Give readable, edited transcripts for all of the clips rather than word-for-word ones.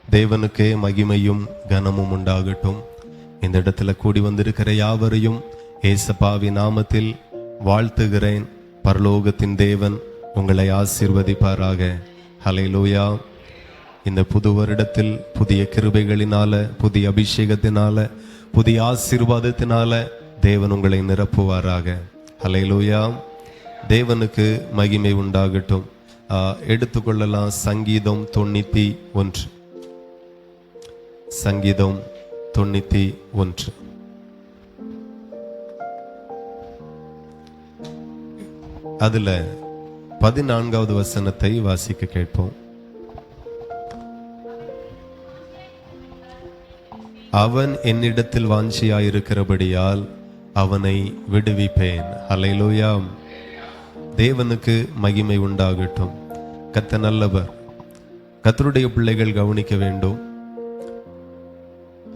தேவனுக்கே மகிமையும் கனமும் உண்டாகட்டும். இந்த இடத்துல கூடி வந்திருக்கிற யாவரையும் ஏசப்பாவி நாமத்தில் வாழ்த்துகிறேன். பரலோகத்தின் தேவன் உங்களை ஆசீர்வதிப்பாராக. ஹல்லேலூயா. இந்த புது வருடத்தில் புதிய கிருபைகளினால, புதிய அபிஷேகத்தினால, புதிய ஆசீர்வாதத்தினால தேவன் உங்களை நிரப்புவாராக. ஹல்லேலூயா. தேவனுக்கு மகிமை உண்டாகட்டும். எடுத்துக்கொள்ளலாம் சங்கீதம் 91. சங்கீதம் 91. அதுல 14வது வசனத்தை வாசிக்க கேட்போம். அவன் என்னிடத்தில் வாஞ்சியாயிருக்கிறபடியால் அவனை விடுவிப்பேன். ஹல்லேலூயா. தேவனுக்கு மகிமை உண்டாகட்டும். கர்த்தர் நல்லவர். கர்த்தருடைய பிள்ளைகள் கவனிக்க வேண்டும்.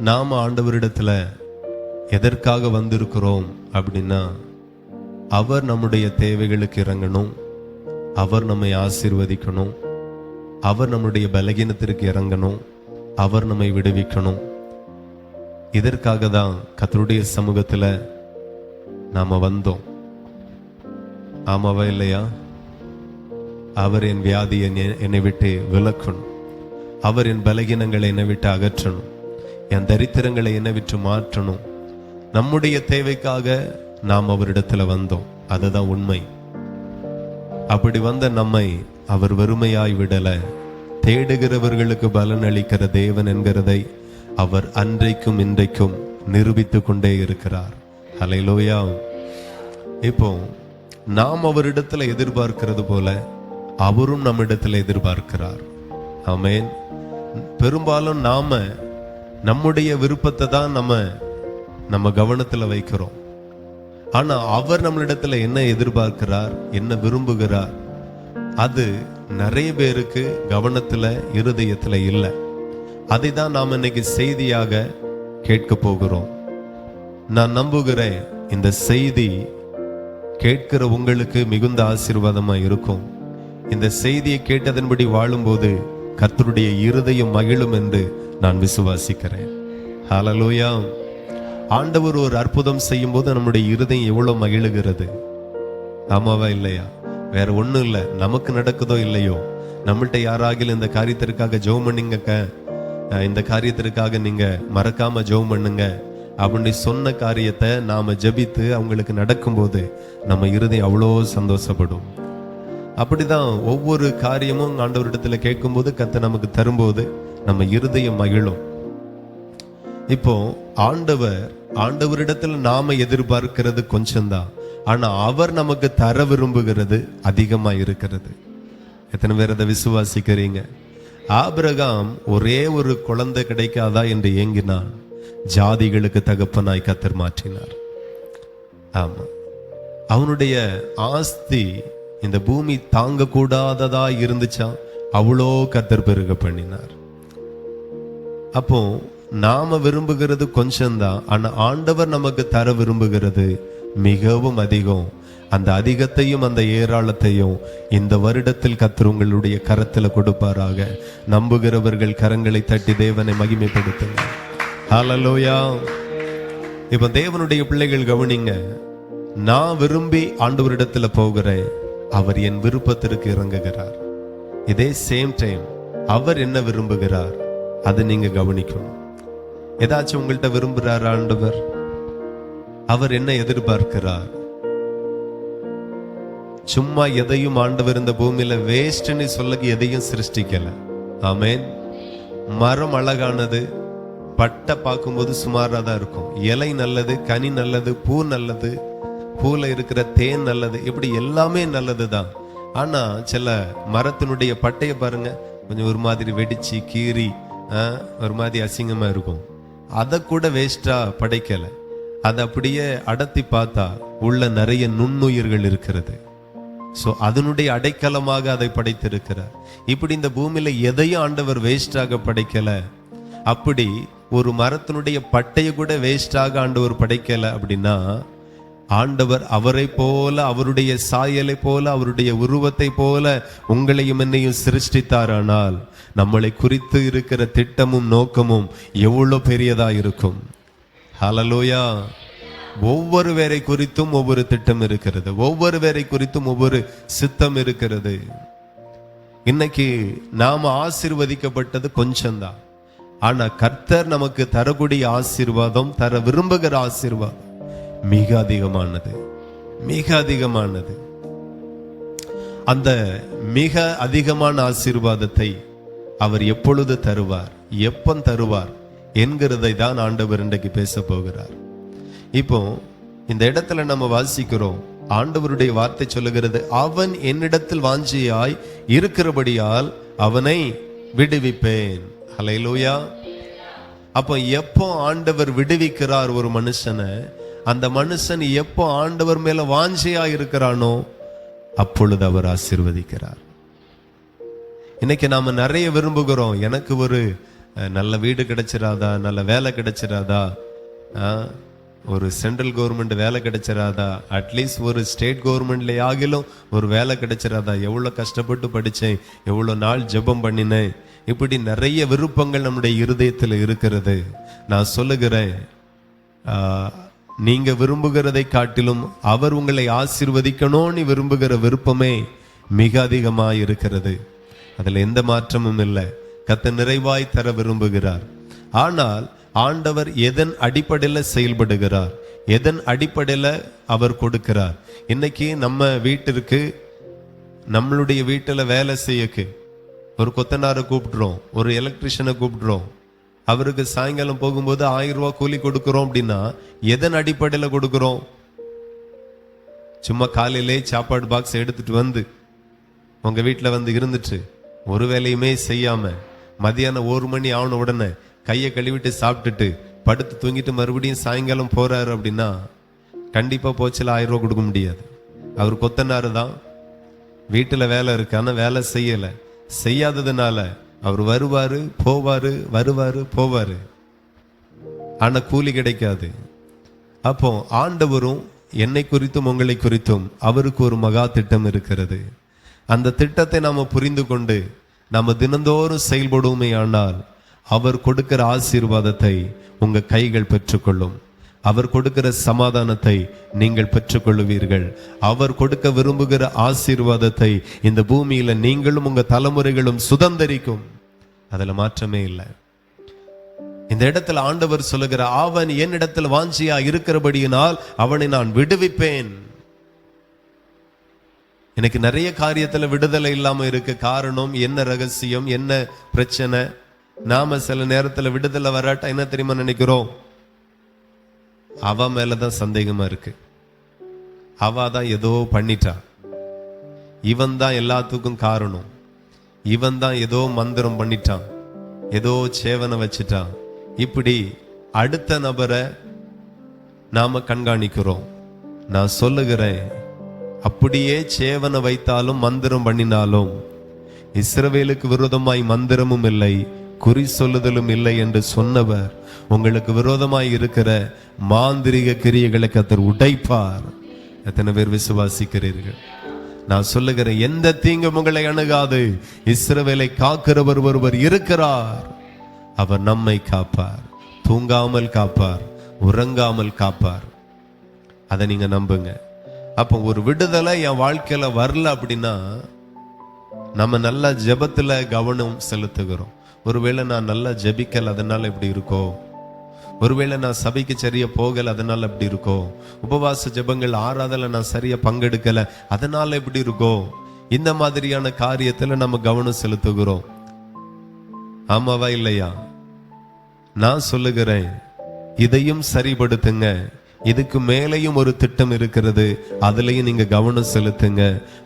நாம ஆண்டவரிடத்துல எதற்காக வந்திருக்கிறோம் அப்படின்னா, அவர் நம்முடைய தேவைகளுக்கு இறங்கணும், அவர் நம்மை ஆசீர்வதிக்கணும், அவர் நம்முடைய பலகீனத்திற்கு இறங்கணும், அவர் நம்மை விடுவிக்கணும். இதற்காக தான் கர்த்தருடைய சமூகத்துல நாம வந்தோம். ஆமாவா இல்லையா? அவர் என் வியாதியை என்னை விட்டு விலக்கணும், அவர் என் பலகீனங்களை என்னை விட்டு அகற்றணும், என் தரித்திரங்களை என்னை விட்டு மாற்றணும். நம்முடைய தேவைக்காக நாம் அவரிடத்துல வந்தோம். அதுதான் உண்மை. அப்படி வந்த நம்மை அவர் வெறுமையாய் விடல. தேடுகிறவர்களுக்கு பலன் அளிக்கிற தேவன் என்கிறதை அவர் அன்றைக்கும் இன்றைக்கும் நிரூபித்து கொண்டே இருக்கிறார். ஹல்லேலூயா. இப்போ நாம் அவரிடத்துல எதிர்பார்க்கிறது போல அவரும் நம்மிடத்துல எதிர்பார்க்கிறார். ஆமென். பெரும்பாலும் நாம நம்முடைய விருப்பத்தை தான் நம்ம கவனத்துல வைக்கிறோம். ஆனா அவர் நம்மளிடத்துல என்ன எதிர்பார்க்கிறார், என்ன விரும்புகிறார், அது நிறைய பேருக்கு கவனத்துல, இருதயத்துல இல்லை. அதை தான் நாம் இன்னைக்கு செய்தியாக கேட்க போகிறோம். நான் நம்புகிறேன் இந்த செய்தி கேட்கிற உங்களுக்கு மிகுந்த ஆசீர்வாதமா இருக்கும். இந்த செய்தியை கேட்டதன்படி வாழும்போது கர்த்தருடைய இருதயம் மகிழும் என்று நான் விசுவாசிக்கிறேன். ஹல்லேலூயா. ஆண்டவர் ஒரு அற்புதம் செய்யும் போது நம்முடைய இருதயம் எவ்வளவு மகிழுகிறது. ஆமாவா இல்லையா? வேற ஒண்ணும் இல்லை. நமக்கு நடக்குதோ இல்லையோ, நம்மள்ட்ட யாராகிலும் இந்த காரியத்திற்காக ஜெபம் பண்ணுங்க, இந்த காரியத்திற்காக நீங்க மறக்காம ஜெபம் பண்ணுங்க அப்படின்னு சொன்ன காரியத்தை நாம ஜெபித்து அவங்களுக்கு நடக்கும்போது நம்ம இருதயம் அவ்வளோ சந்தோஷப்படும். அப்படிதான் ஒவ்வொரு காரியமும் ஆண்டவரிடத்துல கேட்கும்போது, கர்த்தர் நமக்கு தரும்போது நம்ம இருதயம் மகிழும். இப்போ ஆண்டவரிடத்துல நாம எதிர்பார்க்கிறது கொஞ்சம்தான், ஆனா அவர் நமக்கு தர விரும்புகிறது அதிகமா இருக்கிறது. எத்தனை பேர் அதை விசுவாசிக்கிறீங்க? ஆபிரகாம் ஒரே ஒரு குழந்தை கிடைக்காதா என்று ஏங்கினான். ஜாதிகளுக்கு தகப்பனாய் கர்த்தர் மாற்றினார். ஆமா, அவனுடைய ஆஸ்தி இந்த பூமி தாங்க கூடாததா இருந்துச்சா, அவ்வளோ கர்த்தர் பெருக பண்ணினார். அப்போ நாம விரும்புகிறது கொஞ்சம்தான், ஆனா ஆண்டவர் நமக்கு தர விரும்புகிறது மிகவும் அதிகம். அந்த அதிகத்தையும் அந்த ஏராளத்தையும் இந்த வருடத்தில் கர்த்தர் உங்களுடைய கரத்துல கொடுப்பாராக. நம்புகிறவர்கள் கரங்களை தட்டி தேவனை மகிமைப்படுத்துங்க. ஹல்லேலூயா. இப்ப தேவனுடைய பிள்ளைகள் கவனிங்க. நான் விரும்பி ஆண்டவரிடத்துல போகிறேன், அவர் என் விருப்பத்திற்கு இறங்குகிறார். இதே சேம் டைம் அவர் என்ன விரும்புகிறார் அதை நீங்க கவனிக்கணும். ஏதாச்சும் உங்கள்கிட்ட விரும்புகிறார் ஆண்டவர்? அவர் என்ன எதிர்பார்க்கிறார்? சும்மா எதையும் ஆண்டவர் இந்த பூமியில வேஸ்ட்னு சொல்ல எதையும் சிருஷ்டிக்கல. ஆமென். மரம் அழகானது, பட்டை பார்க்கும்போது சுமாரா தான் இருக்கும். இலை நல்லது, கனி நல்லது, பூ நல்லது, பூல இருக்கிற தேன் நல்லது, இப்படி எல்லாமே நல்லது தான். ஆனா சில மரத்தினுடைய பட்டையை பாருங்க, கொஞ்சம் ஒரு மாதிரி வெடிச்சு கீறி ஒரு மாதிரி அசிங்கமா இருக்கும். அதை கூட வேஸ்டா படைக்கல. அதை அப்படியே அடர்த்தி பார்த்தா உள்ள நிறைய நுண்ணுயிர்கள் இருக்கிறது. சோ அதனுடைய அடைக்கலமாக அதை படைத்திருக்கிறார். இப்படி இந்த பூமியில எதையும் ஆண்டவர் வேஸ்டாக படைக்கல. அப்படி ஒரு மரத்தினுடைய பட்டையை கூட வேஸ்டாக ஆண்டவர் படைக்கல அப்படின்னா ஆண்டவர் அவரை போல, அவருடைய சாயலை போல, அவருடைய உருவத்தை போல உங்களையும் என்னையும் சிருஷ்டித்தாரானால் நம்மளை குறித்து இருக்கிற திட்டமும் நோக்கமும் எவ்வளவு பெரியதா இருக்கும். ஹல்லேலூயா. ஒவ்வொரு வேரை குறித்தும் ஒவ்வொரு திட்டம் இருக்கிறது, ஒவ்வொரு வேரை குறித்தும் ஒவ்வொரு சித்தம் இருக்கிறது. இன்னைக்கு நாம ஆசீர்வதிக்கப்பட்டது கொஞ்சம்தான். ஆனா கர்த்தர் நமக்கு தரக்கூடிய ஆசீர்வாதம், தர விரும்புகிற ஆசீர்வாதம் மிக அதிகமானது, மிக அதிகமானது. அந்த மிக அதிகமான ஆசீர்வாதத்தை அவர் எப்பொழுது தருவார், எப்ப தருவார் என்கிறதை தான் ஆண்டவர் இன்றைக்கு பேச போகிறார். இப்போ இந்த இடத்துல நம்ம வாசிக்கிறோம், ஆண்டவருடைய வார்த்தை சொல்லுகிறது, அவன் என்னிடத்தில் வாஞ்சியாய் இருக்கிறபடியால் அவனை விடுவிப்பேன். ஹல்லேலூயா. அப்போ எப்போ ஆண்டவர் விடுவிக்கிறார் ஒரு மனுஷனை, அந்த மனுஷன் எப்போ ஆண்டவர் மேல வாஞ்சியா இருக்கிறானோ அப்பொழுது அவர் ஆசீர்வதிக்கிறார். இன்னைக்கு நாம நிறைய விரும்புகிறோம், எனக்கு ஒரு நல்ல வீடு கிடைச்சிராதா, நல்ல வேலை கிடைச்சிராதா, ஒரு சென்ட்ரல் கவர்மெண்ட் வேலை கிடைச்சிராதா, அட்லீஸ்ட் ஒரு ஸ்டேட் கவர்மெண்ட்ல ஆகிலும் ஒரு வேலை கிடைச்சிராதா, எவ்வளவு கஷ்டப்பட்டு படிச்சேன், எவ்வளவு நாள் ஜெபம் பண்ணினேன், இப்படி நிறைய விருப்பங்கள் நம்முடைய இருதயத்தில் இருக்கிறது. நான் சொல்லுகிறேன், நீங்க விரும்புகிறதை காட்டிலும் அவர் உங்களை ஆசீர்வதிக்கணும்னு விரும்புகிற விருப்பமே மிக அதிகமாக இருக்கிறது. அதுல எந்த மாற்றமும் இல்லை. கர்த்தர் நிறைவாய் தர விரும்புகிறார். ஆனால் ஆண்டவர் எதன் அடிப்படையில் செயல்படுகிறார், எதன் அடிப்படையில் அவர் கொடுக்கிறார். இன்னைக்கு நம்ம வீட்டிற்கு, நம்மளுடைய வீட்டில் வேலை செய்யக்கு ஒரு கொத்தனாரை கூப்பிடுறோம், ஒரு எலக்ட்ரிஷியனை கூப்பிடுறோம், அவருக்கு சாயங்காலம் போகும்போது 1000 ரூபாய் கூலி கொடுக்கிறோம் அப்படின்னா எதன் அடிப்படையில் கொடுக்கிறோம்? சும்மா காலையிலே சாப்பாடு பாக்ஸ் எடுத்துட்டு வந்து உங்க வீட்டில் வந்து இருந்துட்டு ஒரு வேலையுமே செய்யாம மதியானம் 1 மணி ஆன உடனே கையை கழுவிட்டு சாப்பிட்டுட்டு படுத்து தூங்கிட்டு மறுபடியும் சாயங்காலம் போறாரு அப்படின்னா கண்டிப்பா போச்சுல 1000 ரூபாய் கொடுக்க முடியாது. அவர் கொத்தனாரு தான், வீட்டுல வேலை இருக்கு, ஆனா வேலை செய்யல. செய்யாததுனால அவர் வருவாரு போவாரு, வருவாரு போவாரு, ஆனா கூலி கிடைக்காது. அப்போ ஆண்டவரும் என்னை குறித்தும் உங்களை குறித்தும் அவருக்கு ஒரு மகா திட்டம் இருக்கிறது. அந்த திட்டத்தை நாம புரிந்து கொண்டு நாம தினந்தோறும் செயல்படுவோமே ஆனால் அவர் கொடுக்கிற ஆசீர்வாதத்தை உங்க கைகள் பெற்றுக்கொள்ளும். அவர் கொடுக்கிற சமாதானத்தை நீங்கள் பெற்றுக்கொள்ளுவீர்கள். அவர் கொடுக்க விரும்புகிற ஆசீர்வாதத்தை இந்த பூமியில நீங்களும் உங்க தலைமுறைகளும் சுதந்தரிக்கும். அதுல மாற்றமே இல்லை. இந்த இடத்துல ஆண்டவர் சொல்லுகிற, அவன் என்னிடத்தில் வாஞ்சியா இருக்கிறபடியினால் அவனை நான் விடுவிப்பேன். எனக்கு நிறைய காரியத்துல விடுதலை இல்லாம இருக்கு. காரணம் என்ன? ரகசியம் என்ன? பிரச்சனை? நாம சில நேரத்துல விடுதலை வராட்டா என்ன தெரியுமா நினைக்கிறோம்? அவ மேலதான் சந்தேகமா இருக்கு. அவ தான் ஏதோ பண்ணிட்டா, இவன் தான் எல்லாத்துக்கும் காரணம், இவன் தான் ஏதோ மந்திரம் பண்ணிட்டான், ஏதோ சேவனை வச்சுட்டான். இப்படி அடுத்த நபரை நாம கண்காணிக்கிறோம். நான் சொல்லுகிறேன், அப்படியே சேவனை வைத்தாலும் மந்திரம் பண்ணினாலும் இஸ்ரவேலுக்கு விரோதமாய் மந்திரமும் இல்லை, குறி சொல்லுதலும் இல்லை என்று சொன்னவர் உங்களுக்கு விரோதமாய் இருக்கிற மாந்திரிக கிரியைகளை கர்த்தர் உடைப்பார். எத்தனை பேர் விசுவாசிக்கிறீர்கள்? நான் சொல்லுகிறேன், எந்த தீங்கும் உங்களை அணுகாது. இஸ்ரவேலை காக்கிறவர் ஒருவர் இருக்கிறார். அவர் நம்மை காப்பார், தூங்காமல் காப்பார், உறங்காமல் காப்பார். அதை நீங்க நம்புங்க. அப்போ ஒரு விடுதலை என் வாழ்க்கையில வரல அப்படின்னா நம்ம நல்லா ஜெபத்துல கவனம் செலுத்துகிறோம். ஒருவேளை நான் நல்லா ஜெபிக்கல, அதனால இப்படி இருக்கோ. ஒருவேளை நான் சபைக்கு சரியா போகல, அதனால இப்படி இருக்கோ. உபவாச ஜெபங்கள் ஆராதனை நான் சரியா பங்கெடுக்கல, அதனால இப்படி இருக்கோ. இந்த மாதிரியான காரியத்துல நம்ம கவனம் செலுத்துகிறோம். ஆமாவா இல்லையா? நான் சொல்லுகிறேன், இதையும் சரிபடுத்துங்க. இதுக்கு மேலேயும் ஒரு திட்டம் இருக்கிறது, அதுலயும் நீங்க கவனம் செலுத்துங்க.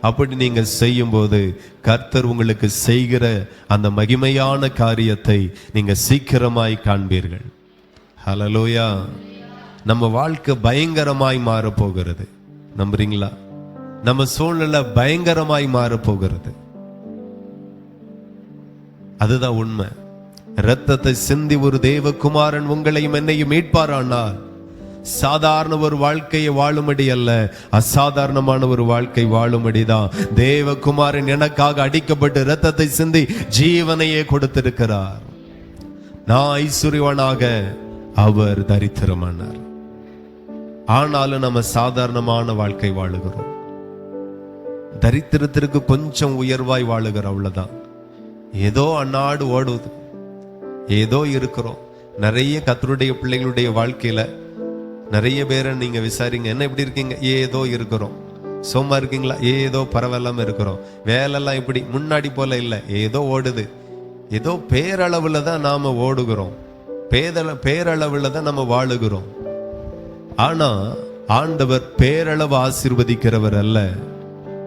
அப்படி நீங்க செய்யும் போது கர்த்தர் உங்களுக்கு செய்கிற அந்த மகிமையான காரியத்தை நீங்க சீக்கிரமாய் காண்பீர்கள். ஹல்லேலூயா. நம்ம வாழ்க்கை பயங்கரமாய் மாற போகிறது. நம்புறீங்களா? நம்ம சூழ்நிலை பயங்கரமாய் மாற போகிறது. அதுதான் உண்மை. இரத்தத்தை சிந்தி ஒரு தேவகுமாரன் உங்களையும் என்னையும் மீட்பாரானால் சாதாரண ஒரு வாழ்க்கையை வாழும்படி அல்ல, அசாதாரணமான ஒரு வாழ்க்கை வாழும்படிதான் தேவகுமாரன் எனக்காக அடிக்கப்பட்டு இரத்தத்தை சிந்தி ஜீவனையே கொடுத்திருக்கிறார். நான் ஐஸ்வர்யவானாக, அவர் தரித்திரமானார். ஆனாலும் நம்ம சாதாரணமான வாழ்க்கை வாழுகிறோம். தரித்திரத்திற்கு கொஞ்சம் உயர்வாய் வாழுகிறோம், அவ்வளவுதான். ஏதோ அந்நாடு ஓடுவது, ஏதோ இருக்கிறோம். நிறைய கர்த்தருடைய பிள்ளைகளுடைய வாழ்க்கையில நிறைய பேரை நீங்க விசாரிங்க, என்ன எப்படி இருக்கீங்க? ஏதோ இருக்கிறோம். சும்மா இருக்கீங்களா? ஏதோ பரவாயில்லாம இருக்கிறோம். வேலைலாம் இப்படி முன்னாடி போல இல்லை, ஏதோ ஓடுது. ஏதோ பேரளவுல தான் நாம ஓடுகிறோம், பேரளவுல தான் நம்ம வாழுகிறோம். ஆனா ஆண்டவர் பேரளவு ஆசீர்வதிக்கிறவர் அல்ல,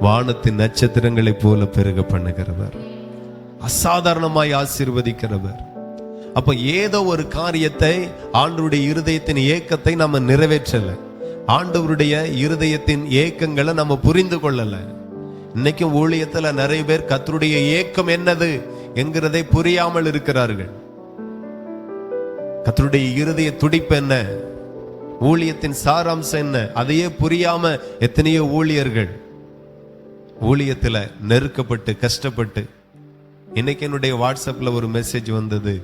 வானத்தின் நட்சத்திரங்களை போல பெருக பண்ணுகிறவர், அசாதாரணமாய் ஆசீர்வதிக்கிறவர். அப்ப ஏதோ ஒரு காரியத்தை, ஆண்டவருடைய இருதயத்தின் ஏக்கத்தை நம்ம நிறைவேற்றல, ஆண்டவருடைய இருதயத்தின் ஏக்கங்களை நம்ம புரிந்து கொள்ளல. இன்னைக்கும் ஊழியத்துல நிறைய பேர் கர்த்தருடைய ஏக்கம் என்னது என்கிறதை புரியாமல் இருக்கிறார்கள். கர்த்தருடைய இருதய துடிப்பு என்ன, ஊழியத்தின் சாராம்சம் என்ன, அதையே புரியாம எத்தனையோ ஊழியர்கள் ஊழியத்துல நெருக்கப்பட்டு கஷ்டப்பட்டு. இன்னைக்கு என்னுடைய வாட்ஸ்அப்ல ஒரு மெசேஜ் வந்தது,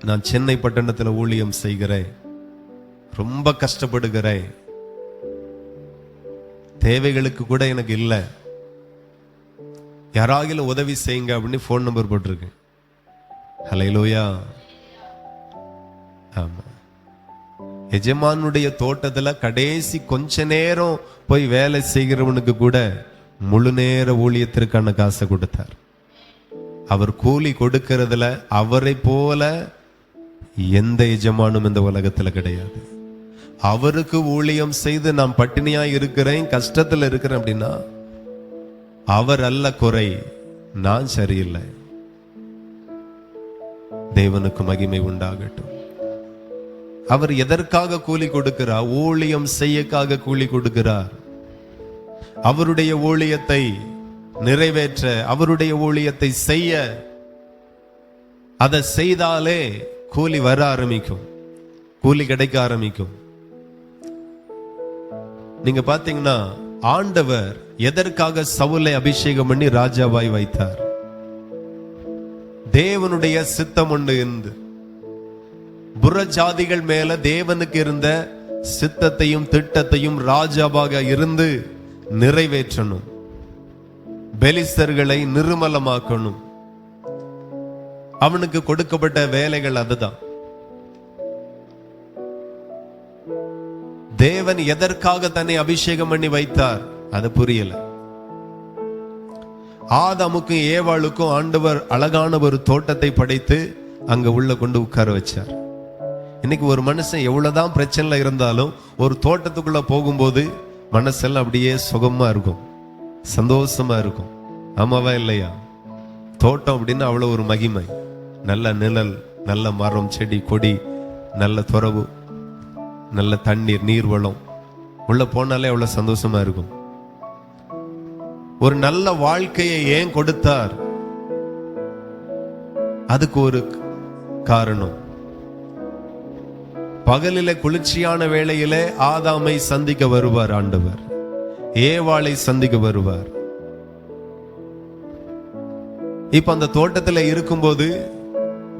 நான் சென்னை பட்டணத்துல ஊழியம் செய்கிறேன், ரொம்ப கஷ்டப்படுகிறேன், தேவைகளுக்கு கூட எனக்கு இல்லை, யாராகிலும் உதவி செய்யுங்க அப்படின்னு போன் நம்பர் போட்டிருக்கு. ஹல்லேலூயா. ஆமா, எஜமானுடைய தோட்டத்துல கடைசி கொஞ்ச நேரம் போய் வேலை செய்கிறவனுக்கு கூட முழு நேர ஊழியத்திற்கான காசை கொடுத்தார். அவர் கூலி கொடுக்கிறதுல அவரை போல எந்த எஜமானும் இந்த உலகத்துல கிடையாது. அவருக்கு ஊழியம் செய்து நான் பட்டினியா இருக்கிறேன், கஷ்டத்துல இருக்கிறேன் அப்படின்னா அவர் அல்ல குறை, நான் சரியில்லை. தேவனுக்கு மகிமை உண்டாகட்டும். அவர் எதற்காக கூலி கொடுக்கிறார்? ஊழியம் செய்யக்காக கூலி கொடுக்கிறார். அவருடைய ஊழியத்தை நிறைவேற்ற, அவருடைய ஊழியத்தை செய்ய, அதை செய்தாலே கூலி வர ஆரம்பிக்கும், கூலி கிடைக்க ஆரம்பிக்கும். நீங்க பாத்தீங்கன்னா ஆண்டவர் எதற்காக சவுலை அபிஷேகம் பண்ணி ராஜாவாய் வைத்தார்? தேவனுடைய சித்தம் ஒன்று இருந்து, புறஜாதிகள் மேல தேவனுக்கு இருந்த சித்தத்தையும் திட்டத்தையும் ராஜாவாக இருந்து நிறைவேற்றணும், பெலிஸ்தர்களை நிர்மலமாக்கணும். அவனுக்கு கொடுக்கப்பட்ட வேலைகள் அதுதான். தேவன் எதற்காக தன்னை அபிஷேகம் பண்ணி வைத்தார் அது புரியல. ஆதாமுக்கும் ஏவாளுக்கும் ஆண்டவர் அழகான ஒரு தோட்டத்தை படைத்து அங்க உள்ள கொண்டு உட்கார வச்சார். இன்னைக்கு ஒரு மனுஷன் எவ்வளவுதான் பிரச்சனை இருந்தாலும் ஒரு தோட்டத்துக்குள்ள போகும்போது மனசெல்லாம் அப்படியே சுகமா இருக்கும், சந்தோஷமா இருக்கும். ஆமாவா இல்லையா? தோட்டம் அப்படின்னு அவ்வளவு ஒரு மகிமை. நல்ல நிழல், நல்ல மரம், செடி, கொடி, நல்ல துறவு, நல்ல தண்ணீர், நீர்வளம், உள்ள போனாலே அவ்வளவு சந்தோஷமா இருக்கும். ஒரு நல்ல வாழ்க்கையை ஏன் கொடுத்தார்? அதுக்கு ஒரு காரணம். பகலிலே குளிர்ச்சியான வேளையிலே ஆதாமை சந்திக்க வருவார் ஆண்டவர், ஏவாளை சந்திக்க வருவார். இப்ப அந்த தோட்டத்துல இருக்கும்போது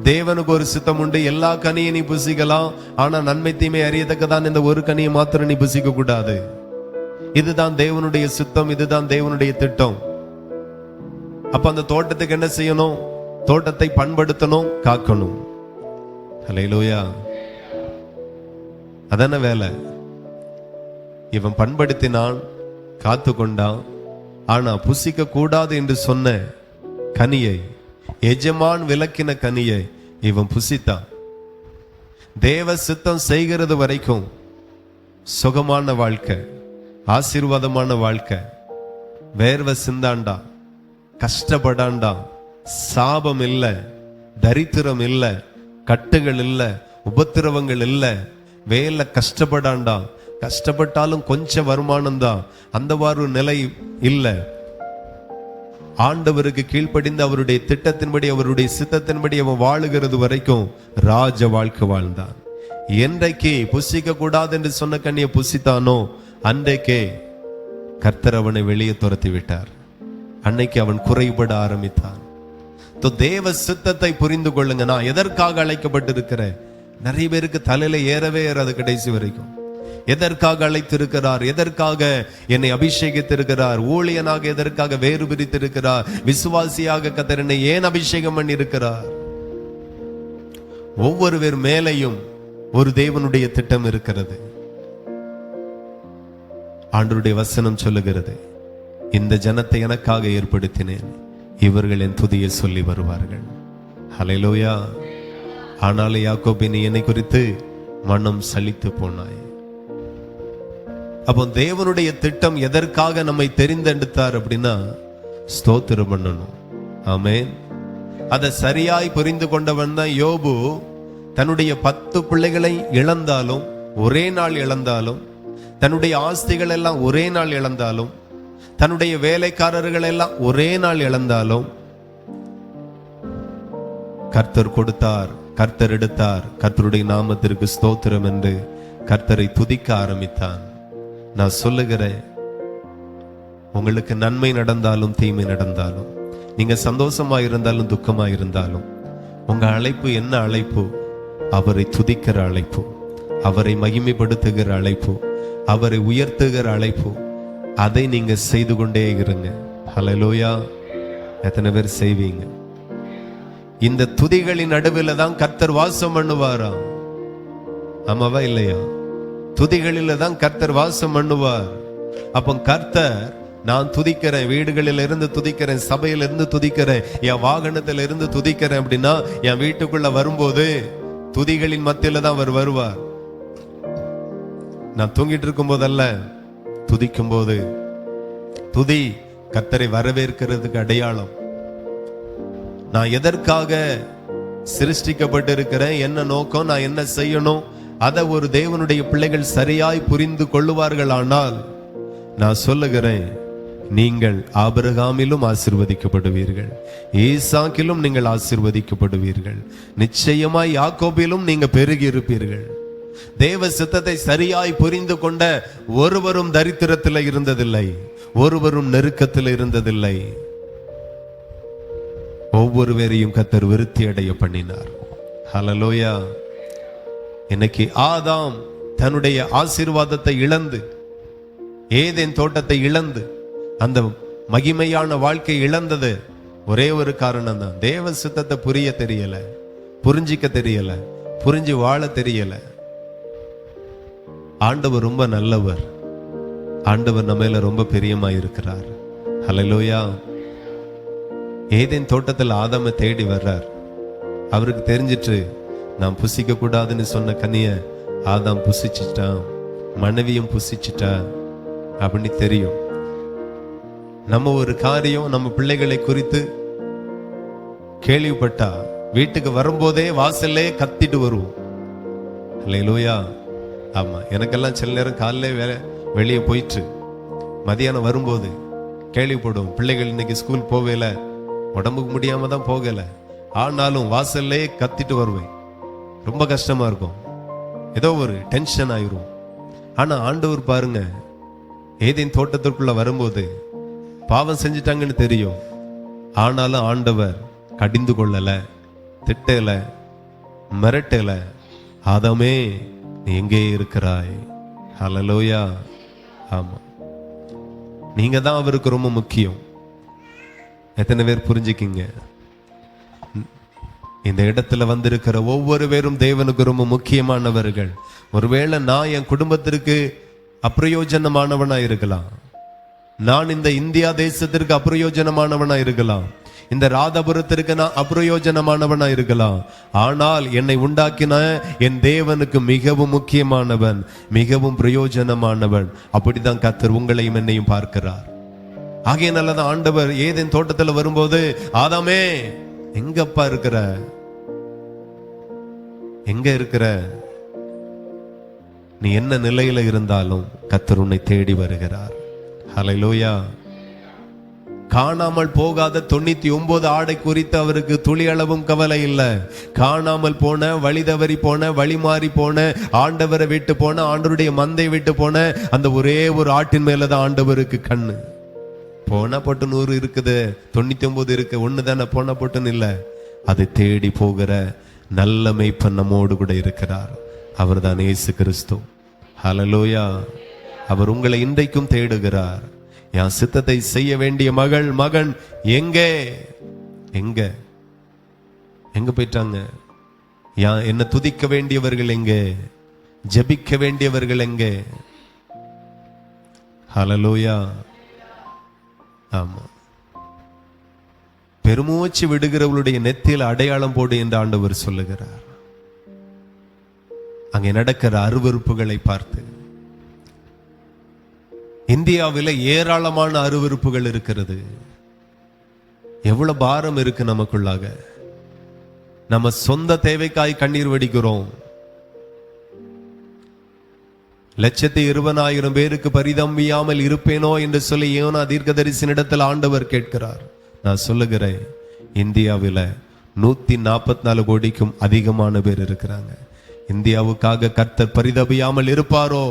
தேவனுக்கு ஒரு சித்தம் உண்டு. எல்லா கனியை நீ புசிக்கலாம், ஆனா நன்மை தீமை அறியத்தக்கதான் இந்த ஒரு கனியை மாத்திரம் நீ புசிக்க கூடாது. இதுதான் தேவனுடைய சித்தம், இதுதான் தேவனுடைய திட்டம். அப்ப அந்த தோட்டத்துக்கு என்ன செய்யணும்? தோட்டத்தை பண்படுத்தணும், காக்கணும். ஹல்லேலூயா. அதான வேலை. இவன் பண்படுத்தினான், காத்து கொண்டான். ஆனா புசிக்க கூடாது என்று சொன்ன கனியை, எஜமான் விலக்கின கனியை இவன் புசித்தான். தேவ சித்தம் செய்கிறது வரைக்கும் சுகமான வாழ்க்கை, ஆசீர்வாதமான வாழ்க்கை. வேர்வை சிந்தாண்டா, கஷ்டப்படாண்டா, சாபம் இல்லை, தரித்திரம் இல்லை, கட்டுகள் இல்லை, உபத்திரவங்கள் இல்லை. வேலை கஷ்டப்படாண்டா, கஷ்டப்பட்டாலும் கொஞ்சம் வருமானம் தான், அந்த ஒரு நிலை இல்லை. ஆண்டவருக்கு கீழ்ப்படிந்து அவருடைய திட்டத்தின்படி, அவருடைய சித்தத்தின்படி அவன் வாழுகிறது வரைக்கும் ராஜ வாழ்க்கை வாழ்ந்தான். என்றைக்கு புசிக்க கூடாது என்று சொன்ன கனியை புசித்தானோ அன்றைக்கே கர்த்தர் அவனை வெளியே துரத்தி விட்டார். அன்னைக்கு அவன் குறைபட ஆரம்பித்தான். தேவ சித்தத்தை புரிந்து கொள்ளுங்க. நான் எதற்காக அழைக்கப்பட்டிருக்கிறேன்? நிறைய பேருக்கு தலையில ஏறவே ஏறாது கடைசி வரைக்கும். எதற்காக அழைத்திருக்கிறார்? எதற்காக என்னை அபிஷேகித்திருக்கிறார்? ஊழியனாக எதற்காக வேறு பிரித்திருக்கிறார்? விசுவாசியாக கர்த்தர் என்னை ஏன் அபிஷேகம் பண்ணி இருக்கிறார்? ஒவ்வொருவர் மேலையும் ஒரு தேவனுடைய திட்டம் இருக்கிறது. ஆண்டவருடைய வசனம் சொல்லுகிறது, இந்த ஜனத்தை எனக்காக ஏற்படுத்தினேன், இவர்கள் என் துதியை சொல்லி வருவார்கள். ஹல்லேலூயா. ஆனால் யாக்கோபே, நீ என்னை குறித்து மனம் சலித்து போனாய். அப்போ தேவனுடைய திட்டம் எதற்காக நம்மை தெரிந்தெடுத்தார் அப்படின்னா ஸ்தோத்திரம் பண்ணணும். ஆமென். அதை சரியாய் புரிந்து கொண்டவன் தான் யோபு. தன்னுடைய 10 பிள்ளைகளை இழந்தாலும், ஒரே நாள் இழந்தாலும், தன்னுடைய ஆஸ்திகள் எல்லாம் ஒரே நாள் இழந்தாலும், தன்னுடைய வேலைக்காரர்கள் எல்லாம் ஒரே நாள் இழந்தாலும், கர்த்தர் கொடுத்தார், கர்த்தர் எடுத்தார், கர்த்தருடைய நாமத்திற்கு ஸ்தோத்திரம் என்று கர்த்தரை துதிக்க ஆரம்பித்தான். நான் சொல்லுகிறேன், உங்களுக்கு நன்மை நடந்தாலும் தீமை நடந்தாலும், நீங்க சந்தோஷமா இருந்தாலும் துக்கமா இருந்தாலும், உங்க அழைப்பு என்ன அழைப்பு? அவரை துதிக்கிற அழைப்பு, அவரை மகிமைப்படுத்துகிற அழைப்பு, அவரை உயர்த்துகிற அழைப்பு. அதை நீங்க செய்து கொண்டே இருங்க. ஹல்லேலூயா. எத்தனை பேர் செய்வீங்க? இந்த துதிகளின் நடுவில் தான் கர்த்தர் வாசம் பண்ணுவாரா? ஆமாவா இல்லையா? துதிகளில தான் கர்த்தர் வாசம் பண்ணுவார். அப்போ கர்த்தர், நான் துதிக்கிறேன், வீடுகளில் இருந்து துதிக்கிறேன், சபையில இருந்து துதிக்கிறேன், என் வாகனத்துல இருந்து துதிக்கிறேன் அப்படின்னா என் வீட்டுக்குள்ள வரும்போது துதிகளின் மத்தியில தான் அவர் வருவார். நான் தூங்கிட்டு இருக்கும் போதல்ல, துதிக்கும் போது. துதி கர்த்தரை வரவேற்கிறதுக்கு அடையாளம். நான் எதற்காக சிருஷ்டிக்கப்பட்டிருக்கிறேன், என்ன நோக்கம், நான் என்ன செய்யணும், அதை ஒரு தேவனுடைய பிள்ளைகள் சரியாய் புரிந்து கொள்ளுவார்கள். ஆனால் நான் சொல்லுகிறேன், நீங்கள் ஆபிரகாமிலும் ஆசீர்வதிக்கப்படுவீர்கள், ஈசாக்கிலும் நீங்கள் ஆசீர்வதிக்கப்படுவீர்கள், நிச்சயமாய் யாக்கோபிலும் நீங்க பெருகி இருப்பீர்கள். தேவ சித்தத்தை சரியாய் புரிந்து கொண்ட ஒருவரும் தரித்திரத்தில் இருந்ததில்லை, ஒருவரும் நெருக்கத்தில் இருந்ததில்லை. ஒவ்வொருவரையும் கர்த்தர் விருத்தி அடைய பண்ணினார். ஹல்லேலூயா. இன்னைக்கு ஆதாம் தன்னுடைய ஆசீர்வாதத்தை இழந்து, ஏதேன் தோட்டத்தை இழந்து, அந்த மகிமையான வாழ்க்கை இழந்தது ஒரே ஒரு காரணம் தான். தேவ சித்தத்தை புரிய தெரியல, புரிஞ்சிக்க தெரியல, புரிஞ்சு வாழ தெரியல. ஆண்டவர் ரொம்ப நல்லவர். ஆண்டவர் நம்ம மேல ரொம்ப பிரியமா இருக்கிறார். ஹல்லேலூயா. ஏதேன் தோட்டத்தில் ஆதாமை தேடி வர்றார். அவருக்கு தெரிஞ்சிட்டு, நான் புசிக்க கூடாதுன்னு சொன்ன கனிய ஆதாம் புசிச்சிட்டான், மனைவியும் புசிச்சிட்டா அப்படின்னு தெரியும். நம்ம ஒரு காரியம் நம்ம பிள்ளைகளை குறித்து கேள்விப்பட்டா வீட்டுக்கு வரும்போதே வாசல்லே கத்திட்டு வருவோம். ஹல்லேலூயா. ஆமா, எனக்கெல்லாம் சில நேரம் காலையில வெளியே போயிட்டு மதியானம் வரும்போது கேள்விப்படும், பிள்ளைகள் இன்னைக்கு ஸ்கூல் போவேல, உடம்புக்கு முடியாம தான் போகல, ஆனாலும் வாசல்லே கத்திட்டு வருவேன். ரொம்ப கஷ்டமா இருக்கும், ஏதோ ஒரு டென்ஷன் ஆயிரும். ஆனா ஆண்டவர் பாருங்க, ஏதேன் தோட்டத்திற்குள்ள வரும்போது பாவம் செஞ்சிட்டாங்கன்னு தெரியும், ஆனாலும் ஆண்டவர் கடிந்து கொள்ளல, திட்டல, மிரட்டல. ஆதாமே, நீ எங்கே இருக்கிறாய்? ஹல்லேலூயா. ஆமா, நீங்க தான் அவருக்கு ரொம்ப முக்கியம். எத்தனை பேர் புரிஞ்சுக்கிங்க? இந்த இடத்துல வந்திருக்கிற ஒவ்வொரு பேரும் தேவனுக்கு ரொம்ப முக்கியமானவர்கள். ஒருவேளை நான் என் குடும்பத்திற்கு அப்பிரயோஜனமானவனா இருக்கலாம், நான் இந்த இந்தியா தேசத்திற்கு அப்பிரயோஜனமானவனா இருக்கலாம், இந்த ராதாபுரத்திற்கு நான் அப்பிரயோஜனமானவனா இருக்கலாம். ஆனால் என்னை உண்டாக்கின என் தேவனுக்கு மிகவும் முக்கியமானவன், மிகவும் பிரயோஜனமானவன். அப்படிதான் கர்த்தர் உங்களையும் என்னையும் பார்க்கிறார். ஆகையினாலதான் ஆண்டவர் ஏதேன் தோட்டத்துல வரும்போது, ஆதாமே எங்கப்பா இருக்கிற, எங்க இருக்கிற? நீ என்ன நிலையில இருந்தாலும் கர்த்தர் உன்னை தேடி வருகிறார். ஹல்லேலூயா. காணாமல் போகாத 99 ஆடை குறித்து அவருக்கு துளி அளவும் கவலை இல்லை. காணாமல் போன, வழி தவறி போன, வழி மாறி போன, ஆண்டவரை விட்டு போன, ஆண்டவருடைய மந்தை விட்டு போன அந்த ஒரே ஒரு ஆட்டின் மேலதான் ஆண்டவருக்கு கண்ணு. போனா போட்டு 100 இருக்குது, 99 இருக்கு, ஒண்ணு தானே போனா போட்டுன்னு இல்லை. அதை தேடி போகிற நல்ல மேய்ப்பன் நம்மோடு கூட இருக்கிறார். அவர் தான் இயேசு கிறிஸ்து. ஹல்லேலூயா. அவர் உங்களை இன்றைக்கும் தேடுகிறார். என் சித்தத்தை செய்ய வேண்டிய மகன் எங்கே எங்க எங்க போயிட்டாங்க? என்ன துதிக்க வேண்டியவர்கள் எங்கே? ஜெபிக்க வேண்டியவர்கள் எங்கே? ஹல்லேலூயா. ஆமா, பெருமூச்சு விடுகிறவளுடைய நெத்தியில் அடையாளம் போடு என்று ஆண்டவர் சொல்லுகிறார். அங்கே நடக்கிற அருவருப்புகளை பார்த்து. இந்தியாவில் ஏராளமான அருவருப்புகள் இருக்கிறது. எவ்வளவு பாரம் இருக்கு நமக்குள்ளாக. நம்ம சொந்த தேவைக்காய் கண்ணீர் வடிக்கிறோம். 120,000 பேருக்கு பரிதம்பியாமல் இருப்பேனோ என்று சொல்லி யோனா தீர்க்கதரிசியினிடத்தில் ஆண்டவர் கேட்கிறார். நான் சொல்லுகிறேன், இந்தியாவில் 144 கோடிக்கும் அதிகமான பேர் இருக்கிறாங்க. இந்தியாவுக்காக கர்த்தர் பரிதபியாமல் இருப்பாரோ?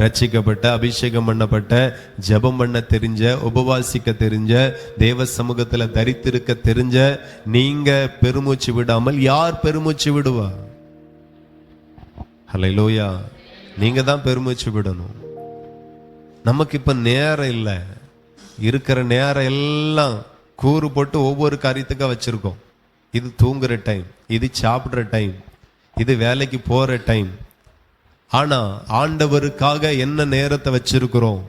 ரட்சிக்கப்பட்ட, அபிஷேகம் பண்ணப்பட்ட, ஜெபம் பண்ண தெரிஞ்ச, உபவாசிக்க தெரிஞ்ச, தேவ சமூகத்துல தரித்திருக்க தெரிஞ்ச நீங்க பெருமூச்சு விடாமல் யார் பெருமூச்சு விடுவா? ஹல்லேலூயா. நீங்க தான் பெருமூச்சு விடணும். நமக்கு இப்ப நேரம் இல்லை. இருக்கிற நேரம் எல்லாம் கூறு போட்டு ஒவ்வொரு காரியத்துக்காக வச்சிருக்கோம். இது தூங்குற டைம், இது சாப்பிடுற டைம், இது வேலைக்கு போற டைம். ஆனா ஆண்டவருக்காக என்ன நேரத்தை வச்சிருக்கிறோம்?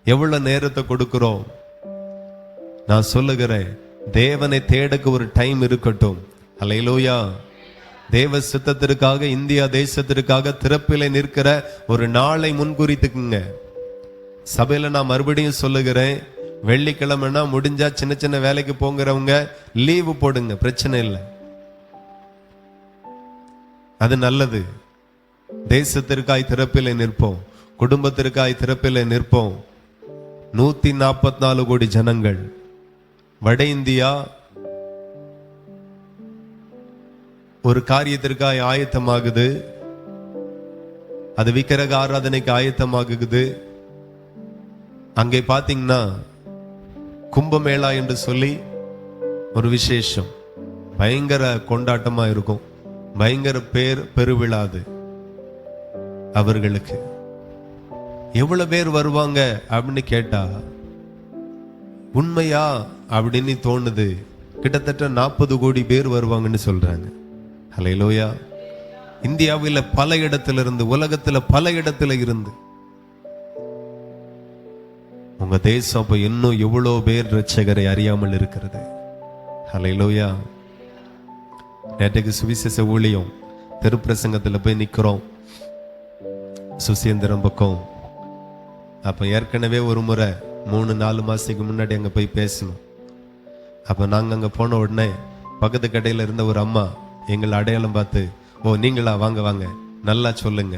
எவ்வளவு நேரத்தை கொடுக்கிறோம்? நான் சொல்லுகிறேன், தேவனை தேடக்கு ஒரு டைம் இருக்கட்டும். ஹல்லேலூயா. தேவ சித்தத்திற்காக, இந்தியா தேசத்திற்காக திறப்பிலே நிற்கிற ஒரு நாளை முன்குறித்துக்குங்க. சபையில நான் மறுபடியும் சொல்லுகிறேன், வெள்ளிக்கிழமைனா முடிஞ்சா சின்ன சின்ன வேலைக்கு போங்கிறவங்க லீவு போடுங்க, பிரச்சனை இல்லை. அது நல்லது. தேசத்திற்காய் திறப்பிலே நிற்போம், குடும்பத்திற்காய் திறப்பிலே நிற்போம். 144 கோடி ஜனங்கள். வட இந்தியா ஒரு காரியத்திற்காய் ஆயத்தமாகுது. அது விக்கிரக ஆராதனைக்கு ஆயத்தமாகுது. அங்கே பாத்தீங்கன்னா கும்பமேளா என்று சொல்லி ஒரு விசேஷம், பயங்கர கொண்டாட்டமா இருக்கும், பயங்கர பெருவிழாது. அவர்களுக்கு எவ்வளவு பேர் வருவாங்க அப்படின்னு கேட்டா, உண்மையா அப்படின்னு தோணுது, கிட்டத்தட்ட 40 கோடி பேர் வருவாங்கன்னு சொல்றாங்க. ஹல்லேலூயா. இந்தியாவில் பல இடத்துல இருந்து, உலகத்துல பல இடத்துல இருந்து. உங்க தேசம் அப்ப இன்னும் எவ்வளவு பேர் ரட்சகரை அறியாமல் இருக்கிறது. ஹல்லேலூயா. நேற்றுக்கு சுவிசேஷ ஊழியம் திருப்பிரசங்கத்துல போய் நிக்கிறோம், சுசீந்திரம் பக்கம். அப்ப ஏற்கனவே ஒரு முறை 3-4 மாசத்துக்கு முன்னாடி அங்க போய் பேசணும். அப்ப நாங்க அங்க போன உடனே பக்கத்து கடையில இருந்த ஒரு அம்மா எங்களை அடையாளம் பார்த்து, ஓ நீங்களா, வாங்க வாங்க, நல்லா சொல்லுங்க,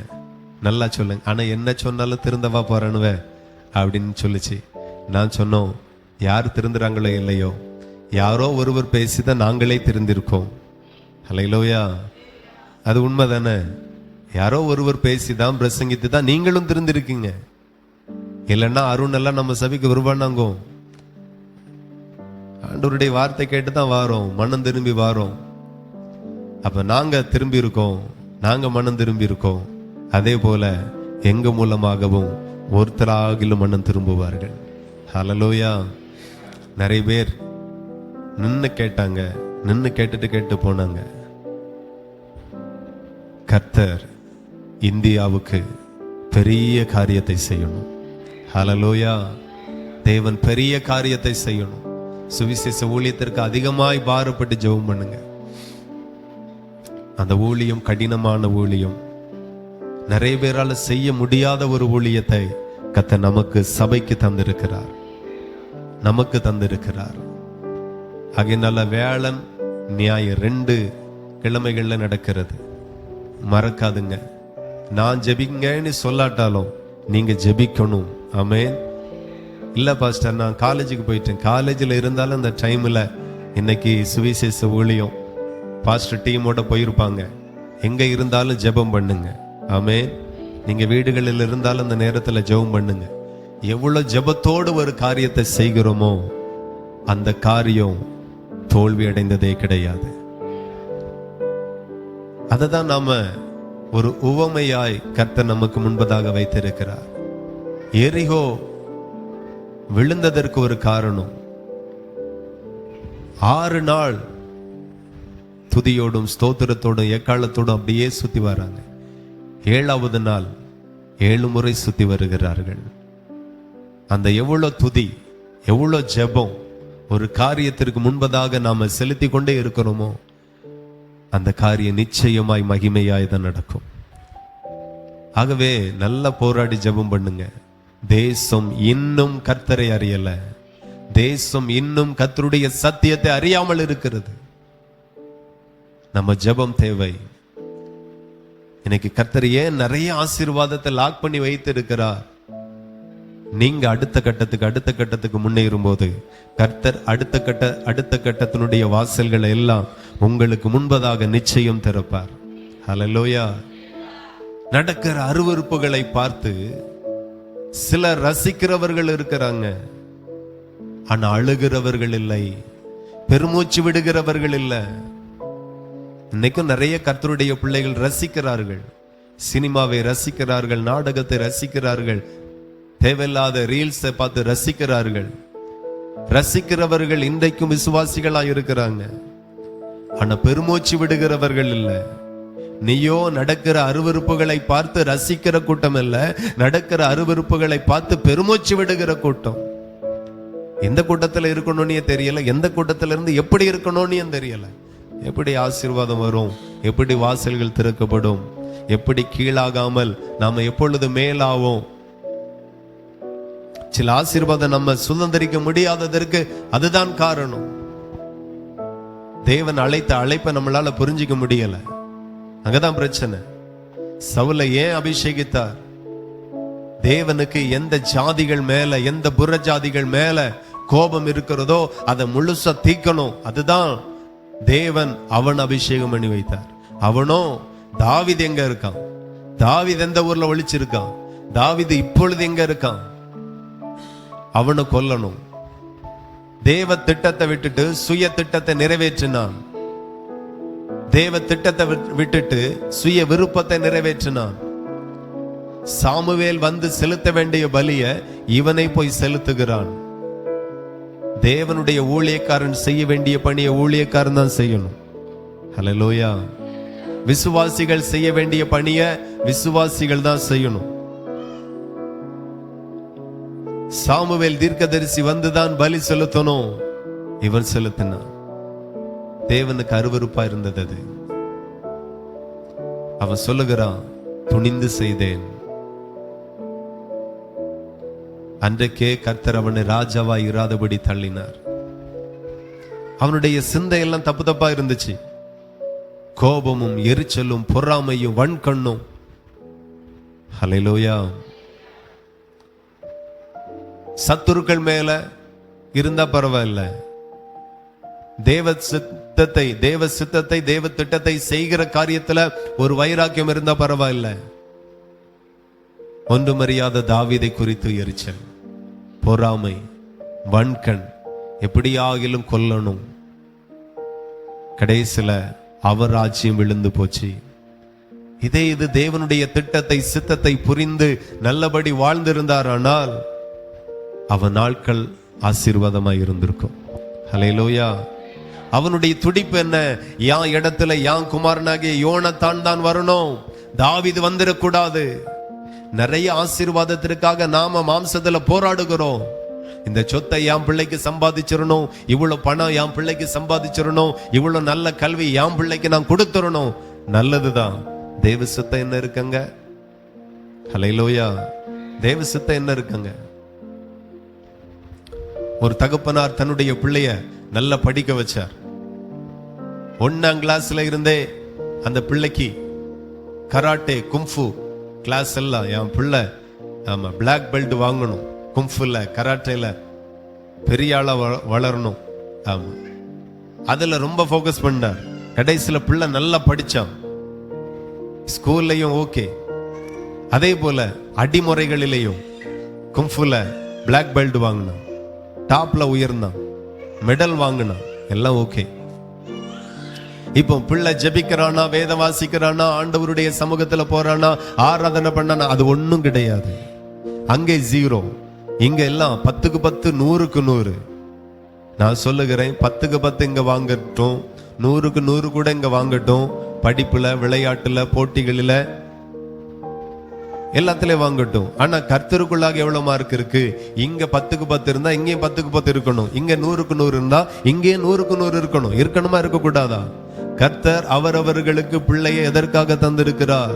நல்லா சொல்லுங்க, ஆனா என்ன சொன்னாலும் திருந்தவா போறானுவ அப்படின்னு சொல்லிச்சு. நான் சொன்னோம், யார் திருந்துறாங்களோ இல்லையோ, யாரோ ஒருவர் பேசிதான் நாங்களே திருந்திருக்கோம். ஹல்லேலூயா. அது உண்மை தானே? யாரோ ஒருவர் பேசிதான், பிரசங்கித்து தான் நீங்களும் திருந்திருக்கீங்க. இல்லைன்னா அருண் எல்லாம் நம்ம சபைக்கு வருவானாங்கோ. ஆண்டவருடைய வார்த்தை கேட்டு தான் வாரோம், மனம் திரும்பி வாரோம். அப்ப நாங்க திரும்பி இருக்கோம், நாங்க மனம் திரும்பி இருக்கோம். அதே போல எங்க மூலமாகவும் ஒருத்தராகிலும் மனம் திரும்புவார்கள். ஹல்லேலூயா. நிறைய பேர் நின்னு கேட்டாங்க, நின்னு கேட்டு போனாங்க. கர்த்தர் இந்தியாவுக்கு பெரிய காரியத்தை செய்யணும். ஹல்லேலூயா. தேவன் பெரிய காரியத்தை செய்யணும். சுவிசேஷ ஊழியத்திற்கு அதிகமாய் பாரப்பட்டு ஜெபம் பண்ணுங்க. அந்த ஊழியம் கடினமான ஊழியம். நிறைய பேரால செய்ய முடியாத ஒரு ஊழியத்தை கர்த்தர் நமக்கு, சபைக்கு தந்திருக்கிறார், நமக்கு தந்திருக்கிறார். ஆகையினால வேளன் நியாயம் 2 கிழமைகள்ல நடக்கிறது, மறக்காதுங்க. நான் ஜெபிங்கன்னு சொல்லாட்டாலும் நீங்க ஜெபிக்கணும். ஆமென். இல்ல பாஸ்டர் நான் காலேஜுக்கு போயிட்டேன். காலேஜில் இருந்தாலும் அந்த டைம்ல இன்னைக்கு சுவிசேஷ ஊழியம் பாஸ்டர் டீமோட போயிருப்பாங்க. எங்க இருந்தாலும் ஜெபம் பண்ணுங்க. ஆமென். நீங்க வீடுகளில் இருந்தாலும் அந்த நேரத்தில் ஜெபம் பண்ணுங்க. எவ்வளவு ஜெபத்தோடு ஒரு காரியத்தை செய்கிறோமோ அந்த காரியம் தோல்வி அடைந்ததே கிடையாது. அததான் நாம ஒரு உவமையாய் கர்த்தர் நமக்கு முன்பதாக வைத்திருக்கிறார். எரிகோ விழுந்ததற்கு ஒரு காரணம், 6 நாள் துதியோடும் ஸ்தோத்திரத்தோடும் எக்காலத்தோடும் அப்படியே சுத்தி வராங்க. 7வது நாள் 7 முறை சுத்தி வருகிறார்கள். அந்த எவ்வளவு துதி, எவ்வளவு ஜெபம் ஒரு காரியத்திற்கு முன்பதாக நாம செலுத்தி கொண்டே இருக்கிறோமோ அந்த காரியம் நிச்சயமாய் மகிமையாய் தான் நடக்கும். ஆகவே நல்ல போராடி ஜெபம் பண்ணுங்க. தேசம் இன்னும் கர்த்தரை அறியல. தேசம் இன்னும் கர்த்தருடைய சத்தியத்தை அறியாமல் இருக்கிறது. நம்ம ஜெபம் தேவை. இன்னைக்கு கர்த்தர் ஏன் நிறைய ஆசீர்வாதத்தை லாக் பண்ணி வைத்து இருக்கிறார்? நீங்க அடுத்த கட்டத்துக்கு முன்னேறும் போது கர்த்தர் அடுத்த கட்டத்தினுடைய வாசல்களை எல்லாம் உங்களுக்கு முன்பதாக நிச்சயம் திறப்பார். ஹல்லேலூயா. நடக்கிற அருவருப்புகளை பார்த்து சிலர் ரசிக்கிறவர்கள் இருக்கிறாங்க, ஆனா அழுகிறவர்கள் இல்லை, பெருமூச்சு விடுகிறவர்கள் இல்லை. இன்னைக்கும் நிறைய கர்த்தருடைய பிள்ளைகள் ரசிக்கிறார்கள். சினிமாவை ரசிக்கிறார்கள், நாடகத்தை ரசிக்கிறார்கள், தேவையில்லாத ரீல்ஸை பார்த்து ரசிக்கிறார்கள். ரசிக்கிறவர்கள் இன்றைக்கும் விசுவாசிகளா இருக்கிறாங்க, ஆனா பெருமூச்சு விடுகிறவர்கள் இல்லை. நீயோ நடக்கிற அருவருப்புகளை பார்த்து ரசிக்கிற கூட்டம் இல்ல, நடக்கிற அருவருப்புகளை பார்த்து பெருமூச்சு விடுகிற கூட்டம். எந்த கூட்டத்துல இருக்கணும்னே தெரியல, எந்த கூட்டத்துல இருந்து எப்படி இருக்கணும்னு தெரியல. எப்படி ஆசீர்வாதம் வரும், எப்படி வாசல்கள் திறக்கப்படும், எப்படி கீழாகாமல் நாம எப்பொழுது மேலாவோம். சில ஆசீர்வாதம் நம்ம சுதந்திரிக்க முடியாததற்கு அதுதான் காரணம். தேவன் அழைத்த அழைப்பை நம்மளால புரிஞ்சிக்க முடியல, அங்கதான் பிரச்சனை. சவுலை ஏன் அபிஷேகித்தார்? தேவனுக்கு எந்த ஜாதிகள் மேல, எந்த புற ஜாதிகள் மேல கோபம் இருக்கிறதோ அதை முழுசா தீக்கணும். அதுதான் தேவன் அவன் அபிஷேகம் பண்ணி வைத்தார். அவனோ தாவீது எங்க இருக்கான்? தாவீது எந்த ஊர்ல ஒளிச்சிருக்கான்? தாவீது இப்பொழுது எங்க இருக்கான்? அவனை கொல்லணும். தேவ திட்டத்தை விட்டுட்டு சுய திட்டத்தை நிறைவேற்றினான். தேவ திட்டத்தை விட்டுட்டு சுய விருப்பத்தை நிறைவேற்றினான். சாமுவேல் வந்து செலுத்த வேண்டிய பலிய இவனை போய் செலுத்துகிறான். தேவனுடைய ஊழியக்காரன் செய்ய வேண்டிய பணியை ஊழியக்காரன் தான் செய்யணும். ஹல்லேலூயா. விசுவாசிகள் செய்ய வேண்டிய பணியை விசுவாசிகள் தான் செய்யணும். சாமுவேல் தீர்க்கதரிசி வந்துதான் பலி செலுத்தணும், இவன் செலுத்தினான். தேவனுக்கு அருவருப்பா இருந்தது அது. அவன் சொல்லுகிறான், துணிந்து செய்தேன். அன்றைக்கே கர்த்தர் அவனை ராஜாவாய் இராதபடி தள்ளினார். அவனுடைய சிந்தை எல்லாம் தப்பு தப்பா இருந்துச்சு. கோபமும் எரிச்சலும் பொறாமையும் வன்கண்ணும். ஹல்லேலூயா. சத்துருக்கள் மேல இருந்தா பரவாயில்ல, தேவ சித்தத்தை தேவ திட்டத்தை செய்கிற காரியத்துல ஒரு வைராக்கியம் இருந்தா பரவாயில்ல. ஒன்றுமறியாத தாவீதை குறித்து எரிச்சல், பொறாமை, வன்கண், எப்படியாகிலும் கொல்லணும். கடைசில அவர் ராஜ்யம் விழுந்து போச்சு. இது தேவனுடைய திட்டத்தை சித்தத்தை புரிந்து நல்லபடி வாழ்ந்திருந்தாரானால் அவன் நாட்கள் ஆசீர்வாதமாய் இருந்திருக்கும். ஹல்லேலூயா. அவனுடைய துடிப்பு என்ன? யான் இடத்துல யான் குமாரனாகிய யோனத்தான் தான் வரணும், தாவீது வந்துடக்கூடாது. நிறைய ஆசீர்வாதத்திற்காக நாம மாம்சத்துல போராடுகிறோம். இந்த சொத்தை என் பிள்ளைக்கு சம்பாதிச்சிடணும், இவ்வளவு பணம் என் பிள்ளைக்கு சம்பாதிச்சிடணும், இவ்வளவு நல்ல கல்வி என் பிள்ளைக்கு நான் கொடுத்துடணும். நல்லதுதான். தேவ சித்தம் என்ன இருக்குங்க? ஹல்லேலூயா. தேவ சித்தம் என்ன இருக்குங்க? ஒரு தகப்பனார் தன்னுடைய பிள்ளைய நல்லா படிக்க வச்சார். 1ஆம் கிளாஸ்ல இருந்தே அந்த பிள்ளைக்கு கராட்டே கும்ஃபு கிளாஸ் எல்லாம், என் பிள்ளை ஆமா பிளாக் பெல்ட் வாங்கணும், கும்ஃபுல கராட்டேல பெரிய ஆளா வளரணும். ஆமா, அதுல ரொம்ப ஃபோக்கஸ் பண்ணார். கடைசியில பிள்ளை நல்லா படிச்சான், ஸ்கூல்லையும் ஓகே. அதே போல அடிமுறைகளிலேயும் கும்ஃபுல பிளாக் பெல்ட் வாங்கினான், டாப்ல உயர்ந்தான், மெடல் வாங்கினான், எல்லாம் ஓகே. இப்போ பிள்ளை ஜெபிக்கிறானா, வேத வாசிக்கிறானா, ஆண்டவருடைய சமூகத்துல போறானா, ஆராதனை பண்ணானா, அது ஒண்ணும் கிடையாது. அங்கே 0. இங்க எல்லாம் 10க்கு 10, 100க்கு 100. நான் சொல்லுகிறேன், 10க்கு 10 இங்க வாங்கட்டும், 100க்கு 100 கூட இங்க வாங்கட்டும். படிப்புல, விளையாட்டுல, போட்டிகளில எல்லாத்திலயும் வாங்கட்டும். ஆனா கர்த்தருக்குள்ளாக எவ்வளவு மார்க் இருக்கு? இங்க 10க்கு 10 இருந்தா இங்கேயும் 10க்கு 10 இருக்கணும். இங்க 100க்கு 100 இருந்தா இங்கேயும் 100க்கு 100 இருக்கணும். இருக்கணுமா, இருக்க கூடாதா? கர்த்தர் அவரவர்களுக்கு பிள்ளையை எதற்காக தந்திருக்கிறார்?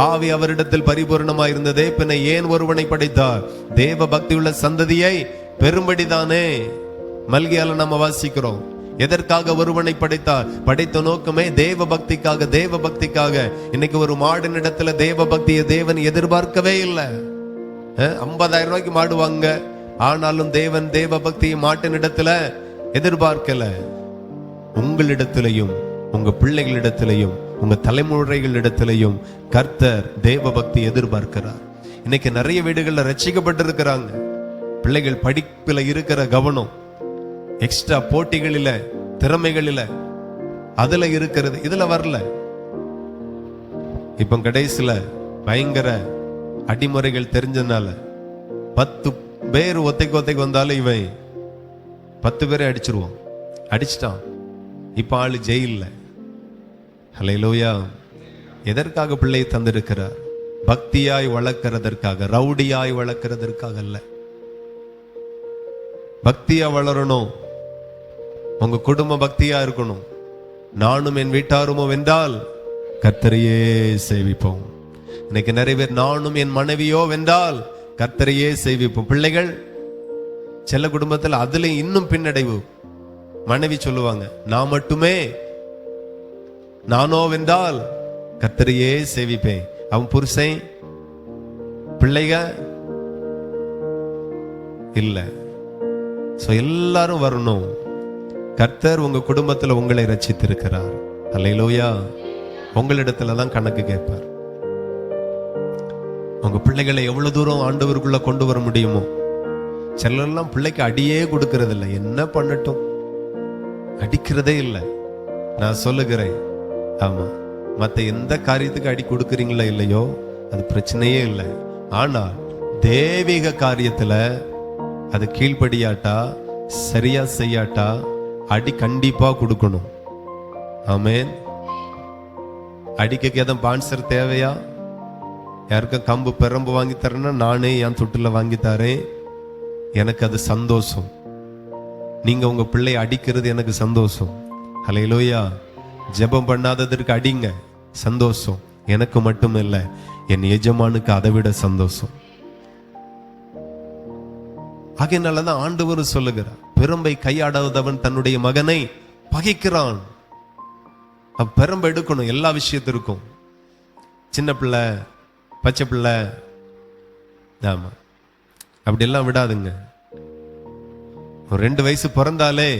ஆவி அவரிடத்தில் பரிபூர்ணமாய் இருந்ததே, பின்ன ஏன் ஒருவனை படைத்தார்? தேவ பக்தியுள்ள சந்ததியை பெரும்படிதானே. மல்கியால நம்ம வாசிக்கிறோம். எதற்காக ஒருவனை படைத்தார்? படைத்த நோக்கமே தேவ பக்திக்காக. தேவ பக்திக்காக. இன்னைக்கு ஒரு மாடினிடத்துல தேவ பக்தியை தேவன் எதிர்பார்க்கவே இல்லை. 50,000 ரூபாய்க்கு மாடு வாங்க, ஆனாலும் தேவன் தேவ பக்தியை மாட்டினிடத்துல எதிர்பார்க்கல. உங்களிடத்திலையும், உங்க பிள்ளைகளிடத்திலையும், உங்க தலைமுறைகளிடத்திலையும் கர்த்தர் தேவ பக்தி எதிர்பார்க்கிறார். இன்னைக்கு நிறைய வீடுகள்ல ரட்சிக்கப்பட்டிருக்கிறாங்க. பிள்ளைகள் படிப்புல இருக்கிற கவனம், எக்ஸ்ட்ரா போட்டிகளில, திறமைகளில, அதுல இருக்கிறது, இதுல வரல. இப்ப கடைசியில பயங்கர அடிமுறைகள் தெரிஞ்சதுனால 10 பேர் ஒத்தைக்கு வந்தாலும் இவன் 10 பேரை அடிச்சிருவான். அடிச்சிட்டான், இப்ப ஆளு ஜெயில்ல. ஹல்லேலூயா. எதற்காக பிள்ளையை தந்திருக்கிறார்? பக்தியாய் வளர்க்கிறதற்காக, ரவுடியாய் வளர்க்கிறதற்காக அல்ல. பக்தியா வளரணும். உங்க குடும்ப பக்தியா இருக்கணும். நானும் என் வீட்டாருமோ வென்றால் கர்த்தரையே சேவிப்போம். இன்னைக்கு நிறைய பேர் நானும் என் மனைவியோ வென்றால் கர்த்தரையே சேவிப்போம். பிள்ளைகள் சில குடும்பத்தில் அதுல இன்னும் பின்னடைவு. மனைவி சொல்லுவாங்க, நான் மட்டுமே, நானோ வென்றால் கர்த்தரையே சேவிப்பேன். அவன் புருஷன் பிள்ளைக இல்ல. எல்லாரும் வரணும். கர்த்தர் உங்க குடும்பத்துல உங்களை ரட்சித்திருக்கிறார். அல்லேலூயா. உங்களிடத்துல தான் கணக்கு கேட்பார். உங்க பிள்ளைகளை எவ்வளவு தூரம் ஆண்டவருக்குள்ள கொண்டு வர முடியுமோ. சிலரெல்லாம் பிள்ளைக்கு அடியே கொடுக்கறது இல்லை. என்ன பண்ணட்டும், அடிக்கிறதே இல்லை. நான் சொல்லுகிறேன், ஆமா, மத்த எந்த காரியத்துக்கு அடி கொடுக்கறீங்களா இல்லையோ அது பிரச்சனையே இல்லை. ஆனா தேவிக காரியத்துல அது கீழ்படியாட்டா, சரியா செய்யாட்டா அடி கண்டிப்பா கொடுக்கணும். ஆமென். அடிக்க ஏதாவது பான்சர் தேவையா? யாருக்கும் கம்பு பெரம்பு வாங்கி தரேன்னா நானே என் தொட்டில வாங்கி தரேன். எனக்கு அது சந்தோஷம். நீங்க உங்க பிள்ளை அடிக்கிறது எனக்கு சந்தோஷம். ஹல்லேலூயா. ஜெபம் பண்ணாததற்கு அடிங்க, சந்தோஷம். எனக்கு மட்டும் இல்லை, என் எஜமானுக்கு அதை விட சந்தோஷம். ஆகையினாலதான் ஆண்டவர் சொல்லுகிறார், பெரும்பை கையாடாதவன் தன்னுடைய மகனை பகைக்கிறான். பெரும்பை எடுக்கணும் எல்லா விஷயத்திற்கும். சின்ன பிள்ளை, பச்சை பிள்ளை, ஆமா, அப்படி எல்லாம் விடாதுங்க. ஒரு 2 வயசு பிறந்தாலே,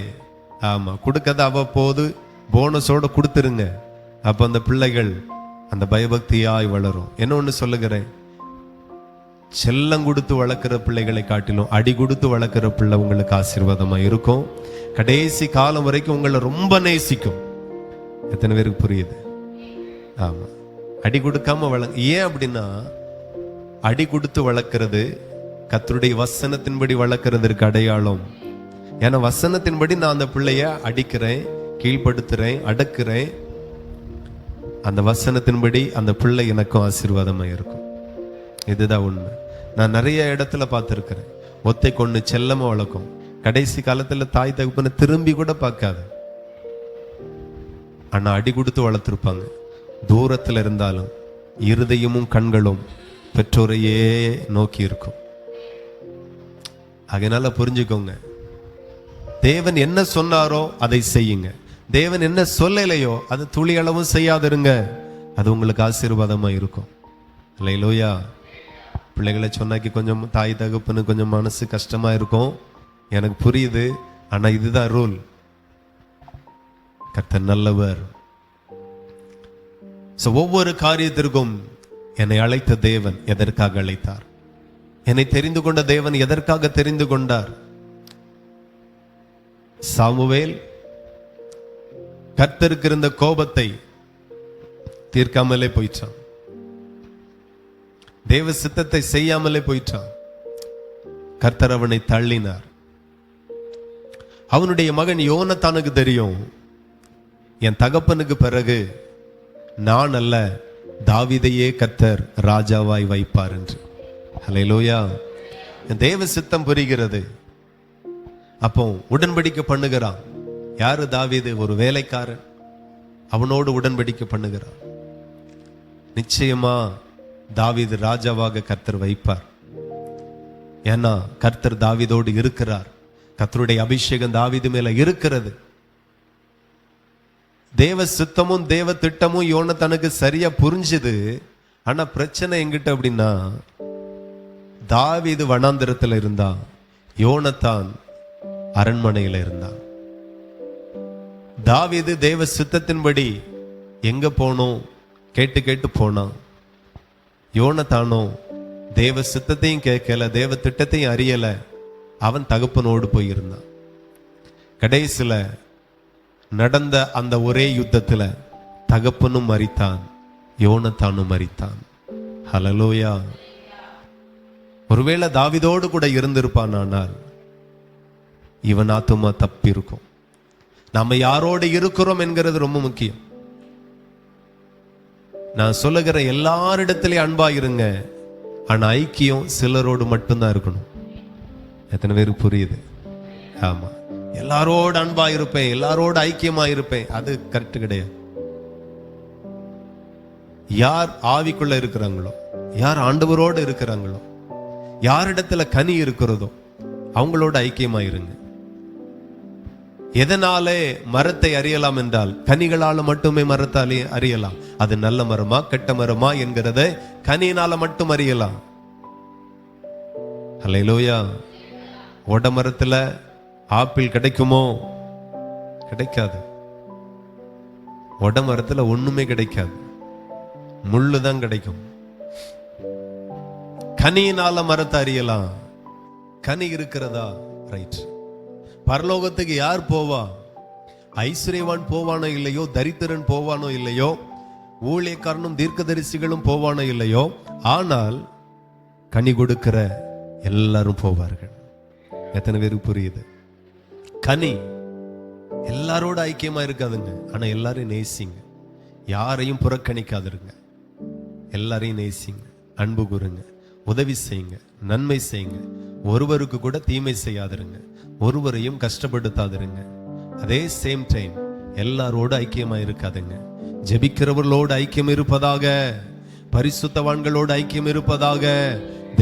ஆமா, கொடுக்கத அவ்வப்போது போனஸோட கொடுத்துருங்க. அப்ப அந்த பிள்ளைகள் அந்த பயபக்தியாய் வளரும். என்ன ஒண்ணு சொல்லுகிறேன், செல்லம் கொடுத்து வளர்க்கிற பிள்ளைகளை காட்டிலும் அடி கொடுத்து வளர்க்கிற பிள்ளை உங்களுக்கு ஆசீர்வாதமா இருக்கும். கடைசி காலம் வரைக்கும் உங்களை ரொம்ப நேசிக்கும். எத்தனை பேருக்கு புரியுது? ஆமா, அடி கொடுக்காம ஏன் அப்படின்னா, அடி கொடுத்து வளர்க்கிறது கர்த்தருடைய வசனத்தின்படி வளர்க்கிறதுக்கு அடையாளம். ஏன்னா வசனத்தின்படி நான் அந்த பிள்ளைய அடிக்கிறேன், கீழ்படுத்துறேன், அடக்குறேன். அந்த வசனத்தின்படி அந்த பிள்ளை எனக்கும் ஆசீர்வாதமா இருக்கும். இதுதான் உண்மை. நான் நிறைய இடத்துல பார்த்திருக்கிறேன். ஒத்தை கொண்டு செல்லமா வளர்க்கும். கடைசி காலத்துல தாய் தகப்பனை திரும்பி கூட பார்க்காது. ஆனா அடி கொடுத்து வளர்த்திருப்பாங்க. தூரத்துல இருந்தாலும் இருதயமும் கண்களும் பெற்றோரையே நோக்கி இருக்கும். அதனால புரிஞ்சுக்கோங்க, தேவன் என்ன சொன்னாரோ அதை செய்யுங்க. தேவன் என்ன சொல்லலையோ அது துளி அளவும் செய்யாதிருங்க. அது உங்களுக்கு ஆசீர்வாதமா இருக்கும். அல்லேலூயா. பிள்ளைகளை சொன்னாக்கி கொஞ்சம் தாய் தகப்பனு கொஞ்சம் மனசு கஷ்டமா இருக்கும், எனக்கு புரியுது. ஆனா இதுதான் ரூல். கர்த்தர் நல்லவர். ஒவ்வொரு காரியத்திற்கும் என்னை அழைத்த தேவன் எதற்காக அழைத்தார்? என்னை தெரிந்து கொண்ட தேவன் எதற்காக தெரிந்து கொண்டார்? சாமுவேல் கர்த்தருக்கு இருந்த கோபத்தை தீர்க்காமலே போயிட்டான், தேவ சித்தத்தை செய்யாமலே போயிட்டான். கர்த்தர் அவனை தள்ளினார். அவனுடைய மகன் யோனத்தானுக்கு தெரியும், என் தகப்பனுக்கு பிறகு நான் அல்ல, தாவீதையே கர்த்தர் ராஜாவாய் வைப்பார் என்று. ஹல்லேலூயா. தேவ சித்தம் புரிகிறது. அப்போ உடன்படிக்கை பண்ணுகிறான். யாரு? தாவீது, ஒரு வேலைக்காரன். அவனோடு உடன்படிக்கை பண்ணுகிறான். நிச்சயமா தாவீது ராஜாவாக கர்த்தர் வைப்பார். ஏன்னா கர்த்தர் தாவீதோடு இருக்கிறார். கர்த்தருடைய அபிஷேகம் தாவீது மேல இருக்கிறது. தேவ சித்தமும் தேவ திட்டமும் யோனத்தானுக்கு சரியா புரிஞ்சுது. ஆனா பிரச்சனை எங்கிட்ட அப்படின்னா, தாவீது வனாந்திரத்துல இருந்தான், யோனத்தான் அரண்மனையில இருந்தான். தாவீது தேவ சித்தத்தின்படி எங்க போனோம் கேட்டு கேட்டு போனான். யோனத்தானோ தேவ சித்தத்தையும் கேட்கல, தேவ திட்டத்தையும் அறியல. அவன் தகப்பனோடு போயிருந்தான். கடைசியில நடந்த அந்த ஒரே யுத்தத்துல தகப்பனும் மரித்தான், யோனத்தானும் மரித்தான். ஹல்லேலூயா. ஒருவேளை தாவீதோடு கூட இருந்திருப்பான், ஆனால் இவன் ஆத்துமா தப்பி இருக்கும். நம்ம யாரோடு இருக்கிறோம் என்கிறது ரொம்ப முக்கியம். நான் சொல்லுகிற எல்லாரிடத்திலையும் அன்பா இருங்க, ஆனா ஐக்கியம் சிலரோடு மட்டும்தான் இருக்கணும். எத்தனை பேருக்கு புரியுது? ஆமா, எல்லாரோடு அன்பா இருப்பேன், எல்லாரோடு ஐக்கியமா இருப்பேன், அது கரெக்ட் கிடையாது. யார் ஆவிக்குள்ள இருக்கிறாங்களோ, யார் ஆண்டவரோடு இருக்கிறாங்களோ, யாரிடத்துல கனி இருக்கிறதோ அவங்களோட ஐக்கியமா இருங்க. எதனாலே மரத்தை அறியலாம் என்றால், கனிகளால மட்டுமே மரத்தாலே அறியலாம். அது நல்ல மரமா கெட்ட மரமா என்கிறத கனியினால மட்டும் அறியலாம். ஹல்லேலூயா. ஓட மரத்துல ஆப்பிள் கிடைக்குமோ? கிடைக்காது. ஓட மரத்துல ஒண்ணுமே கிடைக்காது, முள்ளுதான் கிடைக்கும். கனியினால மரத்தை அறியலாம். கனி இருக்கிறதா? ரைட். பரலோகத்துக்கு யார் போவா? ஐஸ்வர்யவான் போவானோ இல்லையோ, தரித்திரன் போவானோ இல்லையோ, ஊழியக்காரனும் தீர்க்கதரிசிகளும் போவானோ இல்லையோ, ஆனால் கனி கொடுக்கிற எல்லாரும் போவார்கள். எத்தனை பேருக்கு புரியுது? கனி எல்லாரோட ஐக்கியமா இருக்காதுங்க, ஆனா எல்லாரையும் நேசிங்க. யாரையும் புறக்கணிக்காதிருங்க, எல்லாரையும் நேசிங்க, அன்பு கூறுங்க, உதவி செய்யுங்க, நன்மை செய்யுங்க. ஒருவருக்கு கூட தீமை செய்யாதிருங்க, ஒருவரையும் கஷ்டப்படுத்தாதிருங்க. அதே சேம் டைம் எல்லாரோடு ஐக்கியமா இருக்காதுங்க. ஜெபிக்கிறவர்களோடு ஐக்கியம் இருப்பதாக, பரிசுத்தவான்களோடு ஐக்கியம் இருப்பதாக,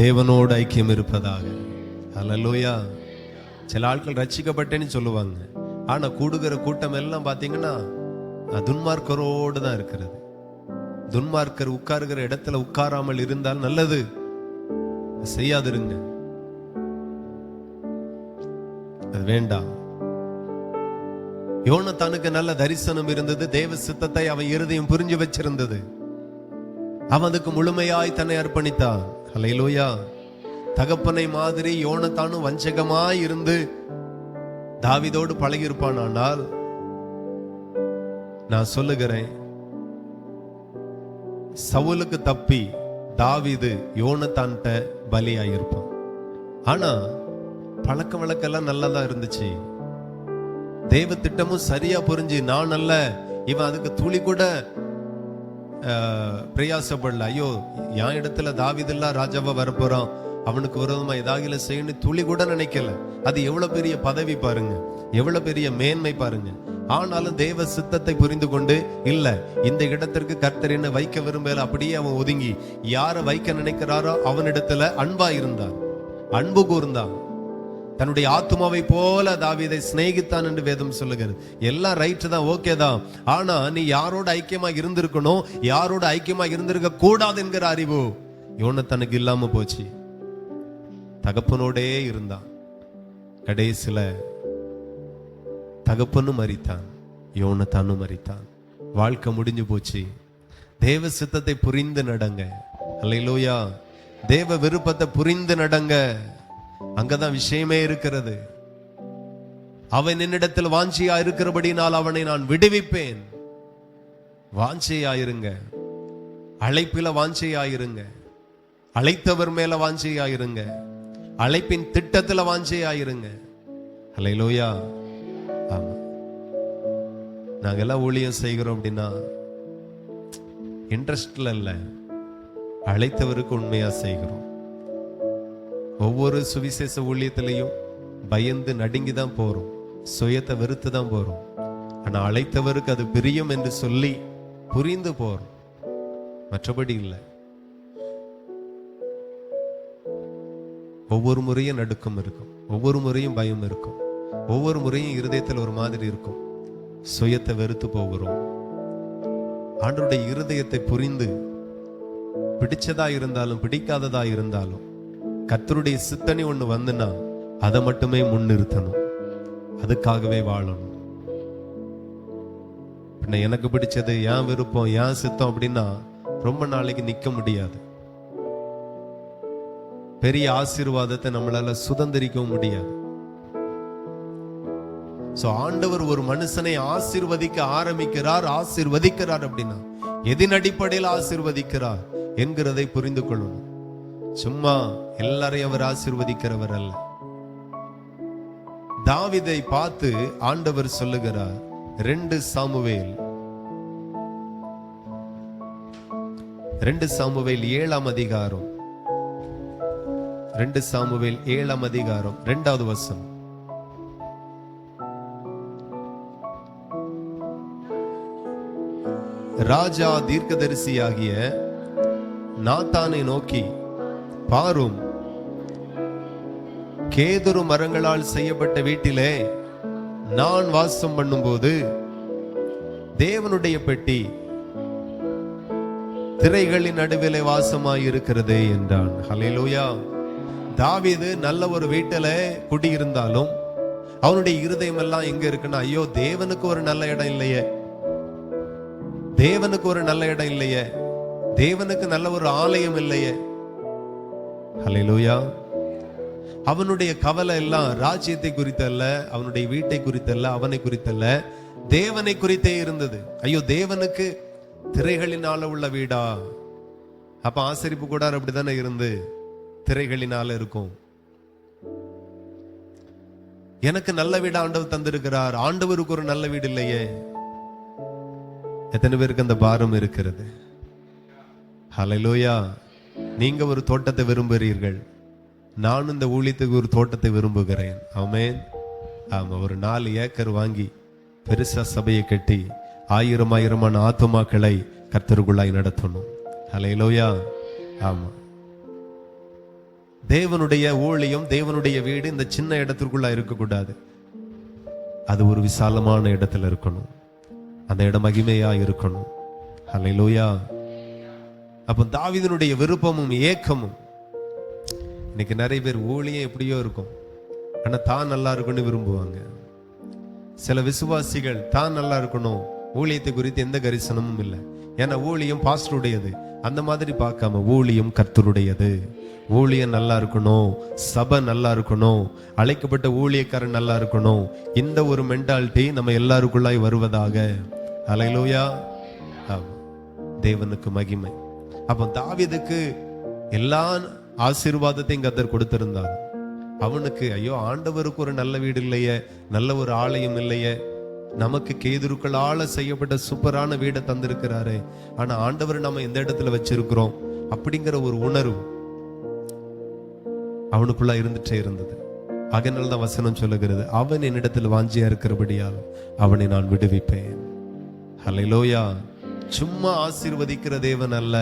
தேவனோடு ஐக்கியம் இருப்பதாக. ஹல்லேலூயா. சில ஆட்கள் ரட்சிக்கப்பட்டேன்னு சொல்லுவாங்க, ஆனா கூடுகிற கூட்டம் எல்லாம் பாத்தீங்கன்னா துன்மார்க்கரோடு தான் இருக்கிறது. துன்மார்க்கர் உட்காருகிற இடத்துல உட்காராமல் இருந்தால் நல்லது, செய்யாதிருங்க. அது வேண்டாம். யோனத்தானுக்கு நல்ல தரிசனம் இருந்தது, தேவ சித்தத்தை அவன் இருதயம் புரிஞ்சு வச்சிருந்தது. அவன் அதுக்கு முழுமையாய் தன்னை அர்ப்பணித்தான். ஹல்லேலூயா. தகப்பனை மாதிரி யோனத்தானும் வஞ்சகமாய் இருந்து தாவீதோடு பழகி இருப்பான். ஆனால் நான் சொல்லுகிறேன், சவுலுக்கு தப்பி தாவீது யோனத்தான்ட்ட பலியாயிருப்பான். ஆனா பழக்க வழக்கெல்லாம் நல்லதா இருந்துச்சு. தேவ திட்டமும் சரியா புரிஞ்சு, நான் அல்ல, இவன் அதுக்கு துளி கூட பிரயாசப்படல. ஐயோ, என் இடத்துல தாவீதெல்லாம் ராஜாவா வரப்போறான், அவனுக்கு விரோதமா ஏதாவது செய்யணும் துளி கூட நினைக்கல. அது எவ்வளவு பெரிய பதவி பாருங்க, எவ்வளவு பெரிய மேன்மை பாருங்க. ஆனாலும் தேவ சித்தத்தை புரிந்து கொண்டு, இல்ல இந்த இடத்திற்கு கர்த்தர் என்ன வைக்க விரும்பல, அப்படியே அவன் ஒதுங்கி யாரை வைக்க நினைக்கிறாரோ அவனிடத்துல அன்பா இருந்தான், அன்பு கூர்ந்தான். தன்னுடைய ஆத்துமாவை போல தாவீதை சிநேகித்தான் என்று வேதம் சொல்லுகிறது. எல்லாம் ரைட் தான், ஓகே தான். ஆனா நீ யாரோட ஐக்கியமா இருந்திருக்கணும், யாரோட ஐக்கியமா இருந்திருக்க கூடாது என்கிற அறிவு யோனத்தானுக்கு இல்லாம போச்சு. தகப்பனோடே இருந்தான். கடைசில தகப்பனும் மரித்தான், யோனத்தானும் மரித்தான். வாழ்க்கை முடிஞ்சு போச்சு. தேவ சித்தத்தை புரிந்து நடங்க. அல்லேலூயா. தேவ விருப்பத்தை புரிந்து நடங்க. அங்கதான் விஷயமே இருக்கிறது. அவன் என்னிடத்தில் வாஞ்சியா இருக்கிறபடினால் அவனை நான் விடுவிப்பேன். வாஞ்சையாயிருங்க. அழைப்பில வாஞ்சையாயிருங்க. அழைத்தவர் மேல வாஞ்சையாயிருங்க. அழைப்பின் திட்டத்துல வாஞ்சையாயிருங்க. அல்லேலூயா. ஆமா, நாங்க எல்லாம் ஊழியம் செய்கிறோம் அப்படின்னா இன்ட்ரெஸ்ட்ல இல்ல, அழைத்தவருக்கு உண்மையா செய்கிறோம். ஒவ்வொரு சுவிசேஷ ஊழியத்திலையும் பயந்து நடுங்கிதான் போறோம், சுயத்தை வெறுத்து தான் போறோம். ஆனா அழைத்தவருக்கு அது பிரியம் என்று சொல்லி புரிந்து போறோம், மற்றபடி இல்லை. ஒவ்வொரு முறையும் நடுக்கம் இருக்கும், ஒவ்வொரு முறையும் பயம் இருக்கும், ஒவ்வொரு முறையும் இருதயத்தில் ஒரு மாதிரி இருக்கும். சுயத்தை வெறுத்து போகிறோம். ஆண்டவருடைய இருதயத்தை புரிந்து, பிடிச்சதா இருந்தாலும் பிடிக்காததா இருந்தாலும் கர்த்தருடைய சித்தனை ஒண்ணு வந்துன்னா அதை மட்டுமே முன்னிறுத்தணும், அதுக்காகவே வாழணும். எனக்கு பிடிச்சது ஏன் விருப்பம் ஏன் சித்தம் அப்படின்னா ரொம்ப நாளைக்கு நிக்க முடியாது. பெரிய ஆசீர்வாதத்தை நம்மளால சுதந்திரிக்கவும் முடியாது. ஆண்டவர் ஒரு மனுஷனை ஆசீர்வதிக்க ஆசீர்வதிக்கிறார் அப்படின்னா எதின் அடிப்படையில் ஆசீர்வதிக்கிறார் என்கிறதை புரிந்து கொள்ளணும். சும்மா எல்லாரையும் அவர் ஆசீர்வதிக்கிறவர் அல்ல. தாவீதை பார்த்து ஆண்டவர் சொல்லுகிறார், 2 சாமுவேல் 7ஆம் அதிகாரம் 2 சாமுவேல் 7ஆம் அதிகாரம் 2வது வசனம். ராஜா தீர்க்கதரிசியாகிய நாத்தானை நோக்கி, பாரும், கேதுரு மரங்களால் செய்யப்பட்ட வீட்டிலே நான் வாசம் பண்ணும்போது தேவனுடைய பெட்டி திரைகளின் நடுவிலே வாசமாயிருக்கிறதே என்றான். ஹல்லேலூயா. தாவீது நல்ல ஒரு வீட்டில குடியிருந்தாலும் அவனுடைய இருதயம் எல்லாம் எங்க இருக்குன்னா, ஐயோ தேவனுக்கு ஒரு நல்ல இடம் இல்லையே, தேவனுக்கு ஒரு நல்ல இடம் இல்லையே, தேவனுக்கு நல்ல ஒரு ஆலயம் இல்லையே. ஹல்லேலூயா. அவனுடைய கவலை எல்லாம் ராஜ்யத்தை குறித்தல்ல, அவனுடைய வீட்டை குறித்தல்ல, அவனை குறித்தல்ல, தேவனை குறித்தே இருந்தது. ஐயோ தேவனுக்கு திரைகளினால உள்ள வீடா? அப்ப ஆசரிப்பு கூடாரம் அப்படித்தானே இருந்து திரைகளினால இருக்கும். எனக்கு நல்ல வீடு ஆண்டவர் தந்திருக்கிறார், ஆண்டவருக்கு ஒரு நல்ல வீடு இல்லையே. எத்தனை பேருக்கு அந்த பாரம் இருக்கிறது? ஹல்லேலூயா. நீங்க ஒரு தோட்டத்தை விரும்புகிறீர்கள், நான் இந்த ஊழியத்துக்கு ஒரு தோட்டத்தை விரும்புகிறேன். ஆமென். ஆமா, ஒரு 4 ஏக்கர் வாங்கி பெருசா சபையை கட்டி 1000 ஆத்துமாக்களை கர்த்தருக்குள்ளாய் நடத்தணும். ஹல்லேலூயா. ஆமா, தேவனுடைய ஊழியம், தேவனுடைய வீடு இந்த சின்ன இடத்திற்குள்ள இருக்கக்கூடாது. அது ஒரு விசாலமான இடத்துல இருக்கணும், அந்த இடம் மகிமையா இருக்கணும். ஹல்லேலூயா. அப்ப தாவீதுனுடைய விருப்பமும் ஏக்கமும், இன்னைக்கு நிறைய பேர் ஊழியம் எப்படியோ இருக்கும், ஆனா தான் நல்லா இருக்கணும்னு விரும்புவாங்க. சில விசுவாசிகள் தான் நல்லா இருக்கணும், ஊழியத்தை குறித்து எந்த கரிசனமும் இல்லை. ஏன்னா ஊழியம் பாஸ்டருடையது, அந்த மாதிரி பார்க்காம ஊழியம் கர்த்தருடையது. ஊழியம் நல்லா இருக்கணும், சபை நல்லா இருக்கணும், அழைக்கப்பட்ட ஊழியக்காரன் நல்லா இருக்கணும். இந்த ஒரு மென்டாலிட்டி நம்ம எல்லாருக்குள்ளாய் வருவதாக. ஹல்லேலூயா. தேவனுக்கு மகிமை. அப்ப தாவீதுக்கு எல்லா ஆசீர்வாதத்தையும் கர்த்தர் கொடுத்திருந்தார். அவனுக்கு ஐயோ ஆண்டவருக்கு ஒரு நல்ல வீடு இல்லையே, நல்ல ஒரு ஆலயம் இல்லையே, நமக்கு கேதுருக்களால செய்யப்பட்ட சூப்பரான வீடை தந்திருக்கிறாரு, ஆனா ஆண்டவர் நம்ம எந்த இடத்துல வச்சிருக்கிறோம் அப்படிங்கிற ஒரு உணர்வு அவனுக்குள்ள இருந்துட்டே இருந்தது. அதனால்தான் வசனம் சொல்லுகிறது, அவன் என்னிடத்தில் வாஞ்சியா இருக்கிறபடியால் அவனை நான் விடுவிப்பேன். ஹல்லேலூயா. சும்மா ஆசீர்வதிக்கிற தேவன் அல்ல,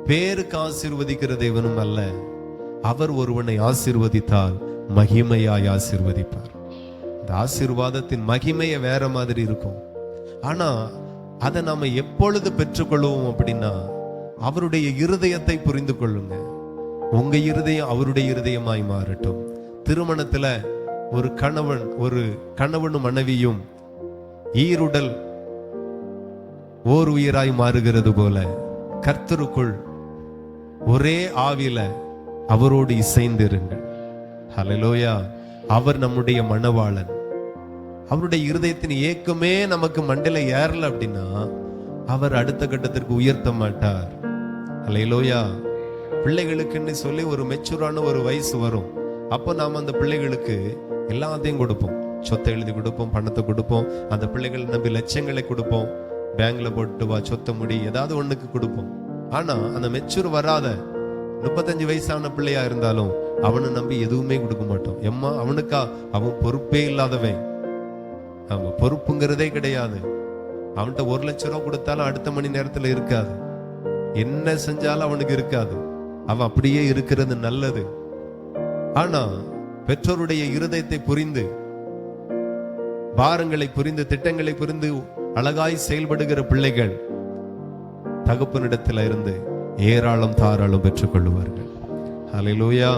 பேருக்கு ஆசீர்வதிக்கிற தேவனும் அல்ல. அவர் ஒருவனை ஆசீர்வதித்தால் மகிமையாய் ஆசீர்வதிப்பார். இந்த ஆசீர்வாதத்தின் மகிமையை வேற மாதிரி இருக்கும். ஆனா அதை நாம எப்பொழுது பெற்றுக்கொள்வோம் அப்படின்னா, அவருடைய இருதயத்தை புரிந்து கொள்ளுங்க. உங்க இருதயம் அவருடைய இருதயமாய் மாறட்டும். திருமணத்துல ஒரு கணவனும் மனைவியும் ஈருடல் ஓர் உயிராய் மாறுகிறது போல கர்த்தருக்குள் ஒரே ஆவியில அவரோடு இசைந்திருங்கள். ஹல்லேலூயா. அவர் நம்முடைய மணவாளன். அவருடைய இருதயத்தின் ஏக்கமே நமக்கு மண்டையில ஏறல அப்படின்னா அவர் அடுத்த கட்டத்திற்கு உயர்த்த மாட்டார். ஹல்லேலூயா. பிள்ளைகளுக்குன்னு சொல்லி ஒரு மெச்சூரான ஒரு வயசு வரும். அப்போ நாம அந்த பிள்ளைகளுக்கு எல்லாத்தையும் கொடுப்போம். சொத்தை எழுதி கொடுப்போம், பணத்தை கொடுப்போம், அந்த பிள்ளைகள் நம்பி லட்சங்களை கொடுப்போம். பேங்க்ல போட்டு வா, சொத்தை முடி, ஏதாவது ஒண்ணுக்கு கொடுப்போம். ஆனா அந்த மெச்சூர் வராத 35 வயசான பிள்ளையா இருந்தாலும் அவனை நம்பி எதுவுமே கொடுக்க மாட்டோம். எம்மா அவனுக்கா? அவன் பொறுப்பே இல்லாதவன். அவன் பொறுப்புங்கிறதே கிடையாது. அவன்கிட்ட 1 லட்சம் ரூபாய் கொடுத்தாலும் அடுத்த மணி நேரத்துல இருக்காது. என்ன செஞ்சாலும் அவனுக்கு இருக்காது. அவன் அப்படியே இருக்கிறது நல்லது. ஆனா பெற்றோருடைய இருதயத்தை புரிந்து, பாரங்களை புரிந்து, திட்டங்களை புரிந்து அழகாய் செயல்படுகிற பிள்ளைகள் தகப்பனிடத்தில் இருந்து ஏராளம் தாராளம் பெற்றுக் கொள்ளுவார்கள். ஹல்லேலூயா.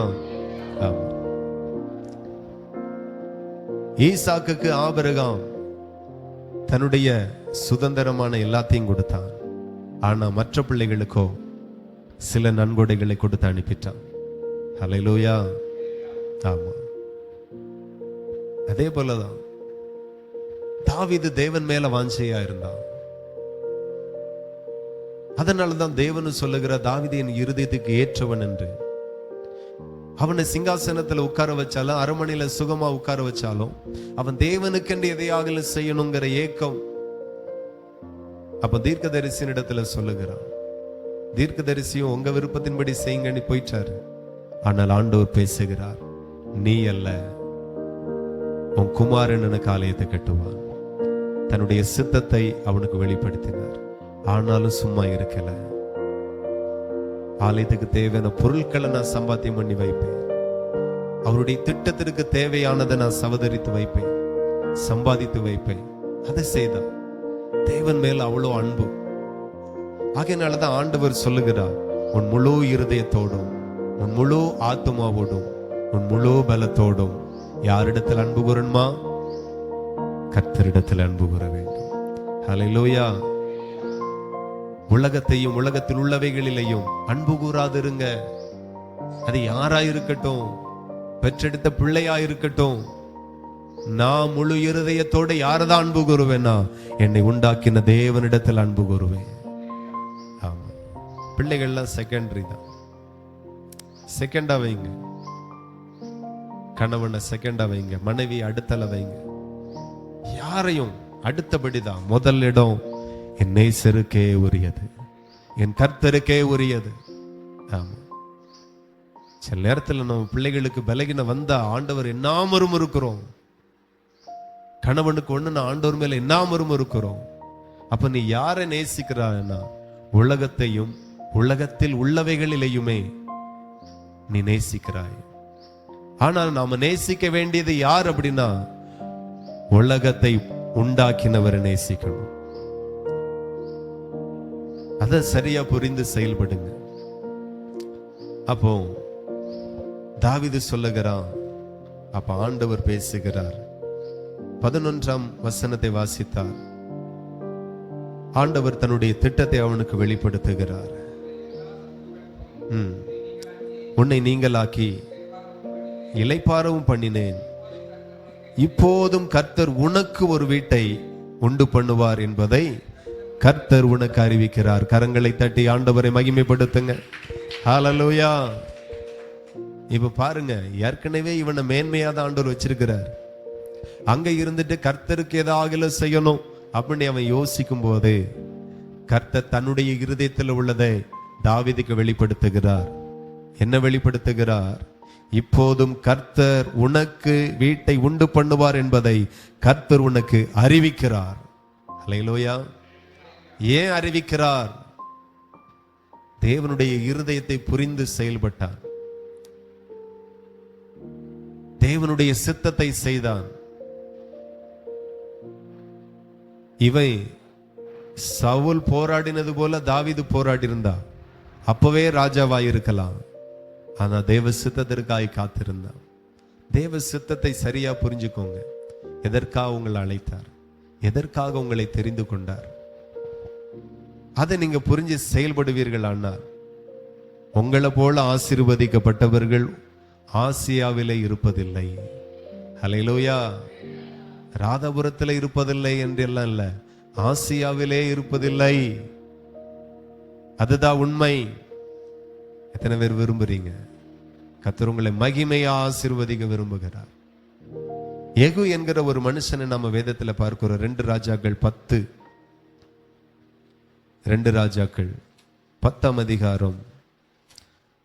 ஈசாக்குக்கு ஆபிரகாம் தன்னுடைய சுதந்திரமான எல்லாத்தையும் கொடுத்தான். ஆனா மற்ற பிள்ளைகளுக்கோ சில நன்கொடைகளை கொடுத்து அனுப்பிட்டான். ஹல்லேலூயா. ஆமா, அதே போலதான் தாவீது தேவன் மேல வாஞ்சையா இருந்தான். அதனாலதான் தேவன் சொல்லுகிற தாவீது என் இருதயத்துக்கு ஏற்றவன் என்று. அவனை சிங்காசனத்துல உட்கார வச்சாலும், அரண்மனையில சுகமா உட்கார வச்சாலும், அவன் தேவனுக்கென்று எதையாக செய்யணுங்கிற ஏக்கம். அப்ப தீர்க்கதரிசியின் இடத்துல சொல்லுகிறான். தீர்க்கதரிசியும் உங்க விருப்பத்தின்படி செய்யுங்கன்னு போயிட்டாரு. ஆனால் ஆண்டவர் பேசுகிறார், நீ அல்ல, உன் குமாரன் எனக்கு ஆலயத்தை கட்டுவான். தன்னுடைய சித்தத்தை அவனுக்கு வெளிப்படுத்தினார். ஆனாலும் சும்மா இருக்கல. ஆலயத்துக்கு தேவையான பொருட்களை நான் சம்பாத்தியம் பண்ணி வைப்பேன். அவருடைய திட்டத்திற்கு தேவையானதை நான் சவதரித்து வைப்பேன், சம்பாதித்து வைப்பேன். அதை செய்தார். தேவன் மேல அவ்வளோ அன்பு. ஆகையினாலதான் ஆண்டவர் சொல்லுகிறார், உன் முழு இருதயத்தோடும், உன் முழு ஆத்மாவோடும், உன் முழு பலத்தோடும் யாரிடத்தில் அன்பு கூறணுமா? கர்த்தரிடத்தில் அன்பு கூற வேண்டும். ஹல்லேலூயா. உலகத்தையும் உலகத்தில் உள்ளவைகளிலேயும் அன்பு கூறாதிருங்க. அது யாராயிருக்கட்டும், பெற்றெடுத்த பிள்ளையாயிருக்கட்டும். நான் முழு இருதயத்தோட யாரதான் அன்பு கூறுவேன்னா, என்னை உண்டாக்கின தேவனிடத்தில் அன்பு கூறுவேன். ஆமா, பிள்ளைகள்லாம் செகண்டரி தான். செகண்டா வைங்க. கணவனை செகண்டா வைங்க, மனைவி அடுத்தல வைங்க. யாரையும் அடுத்தபடிதான். முதல் இடம் என் நேசருக்கே உரியது, என் கர்த்தருக்கே உரியது. ஆமா, சில நேரத்துல நம்ம பிள்ளைகளுக்கு பலகின வந்தா ஆண்டவர் என்னாமரும் இருக்கிறோம். கணவனுக்கு ஒண்ணு ஆண்டவர் மேல என்னாமரும் இருக்கிறோம். அப்ப நீ யாரை நேசிக்கிறான்னா, உலகத்தையும் உலகத்தில் உள்ளவைகளிலேயுமே நீ நேசிக்கிறாய். ஆனால் நாம நேசிக்க வேண்டியது யார் அப்படின்னா, உலகத்தை உண்டாக்கினவரை நேசிக்கணும். அத சரியா புரிந்து செயல்படுங்க. அப்போ தாவீது சொல்லுகிறான். அப்ப ஆண்டவர் பேசுகிறார். 11ஆம் வசனத்தை வாசித்தார். ஆண்டவர் தன்னுடைய திட்டத்தை அவனுக்கு வெளிப்படுத்துகிறார். உன்னை நீங்களாக்கி இளைப்பாறவும் பண்ணினேன். இப்போதும் கர்த்தர் உனக்கு ஒரு வீட்டை உண்டு பண்ணுவார் என்பதை கர்த்தர் உனக்கு அறிவிக்கிறார். கரங்களை தட்டி ஆண்டவரை மகிமைப்படுத்துங்க. ஹல்லேலூயா. இப்ப பாருங்க, ஏற்கனவே இவனை மேன்மையாத ஆண்டவர் வச்சிருக்கிறார். அங்க இருந்துட்டு கர்த்தருக்கு ஏதாவது செய்யணும் அப்படின்னு அவன் யோசிக்கும் போது கர்த்தர் தன்னுடைய இருதயத்தில் உள்ளதை தாவீதுக்கு வெளிப்படுத்துகிறார். என்ன வெளிப்படுத்துகிறார்? இப்போதும் கர்த்தர் உனக்கு வீட்டை உண்டு பண்ணுவார் என்பதை கர்த்தர் உனக்கு அறிவிக்கிறார். ஹல்லேலூயா. ஏன் அறிவிக்கிறார்? தேவனுடைய இருதயத்தை புரிந்து செயல்பட்டான். தேவனுடைய சித்தத்தை செய்தான். இவை சவுல் போராடினது போல தாவீது போராடி இருந்தா. அப்பவே ராஜாவாய் இருக்கலாம். ஆனா தேவ சித்தத்திற்காய் காத்திருந்தான். தேவ சித்தத்தை சரியா புரிஞ்சுக்கோங்க. எதற்காக உங்களை அழைத்தார், எதற்காக உங்களை தெரிந்து கொண்டார், அதை நீங்க புரிஞ்சு செயல்படுவீர்கள். ஆனால் உங்களை போல ஆசீர்வதிக்கப்பட்டவர்கள் ஆசியாவிலே இருப்பதில்லை. ஹல்லேலூயா. ராதாபுரத்தில் இருப்பதில்லை என்றெல்லாம் இல்ல, ஆசியாவிலே இருப்பதில்லை. அதுதான் உண்மை. எத்தனை பேர் விரும்புறீங்க? கர்த்தர் உங்களை மகிமையா ஆசீர்வதிக்க விரும்புகிறார். யெகூ என்கிற ஒரு மனுஷனை நம்ம வேதத்துல பார்க்கிறோம். 2 ராஜாக்கள் 10, 2 ராஜாக்கள் 10ஆம் அதிகாரம்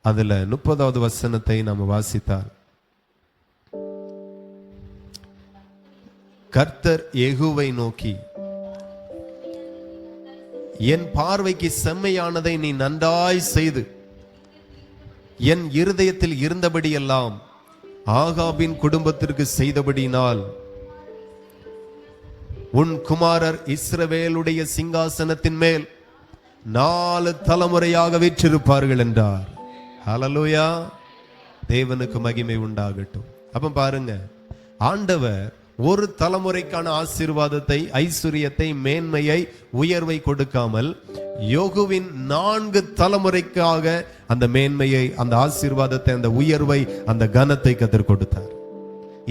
அதுல 30வது வசனத்தை நாம் வாசித்தால், கர்த்தர் யெகூவை நோக்கி, என் பார்வைக்கு செம்மையானதை நீ நன்றாய் செய்து என் இருதயத்தில் இருந்தபடியெல்லாம் ஆகாபின் குடும்பத்திற்கு செய்தபடியினால் உன் குமாரர் இஸ்ரவேலுடைய சிங்காசனத்தின் மேல் 4 தலைமுறையாக வீற்றிருப்பார்கள் என்றார். ஹல்லேலூயா. தேவனுக்கு மகிமை உண்டாகட்டும். அப்ப பாருங்க, ஆண்டவர் ஒரு தலைமுறைக்கான ஆசீர்வாதத்தை, ஐஸ்வரியத்தை, மேன்மையை, உயர்வை கொடுக்காமல் யோகுவின் 4 தலைமுறைக்காக அந்த மேன்மையை, அந்த ஆசீர்வாதத்தை, அந்த உயர்வை, அந்த கனத்தை கர்த்தர் கொடுத்தார்.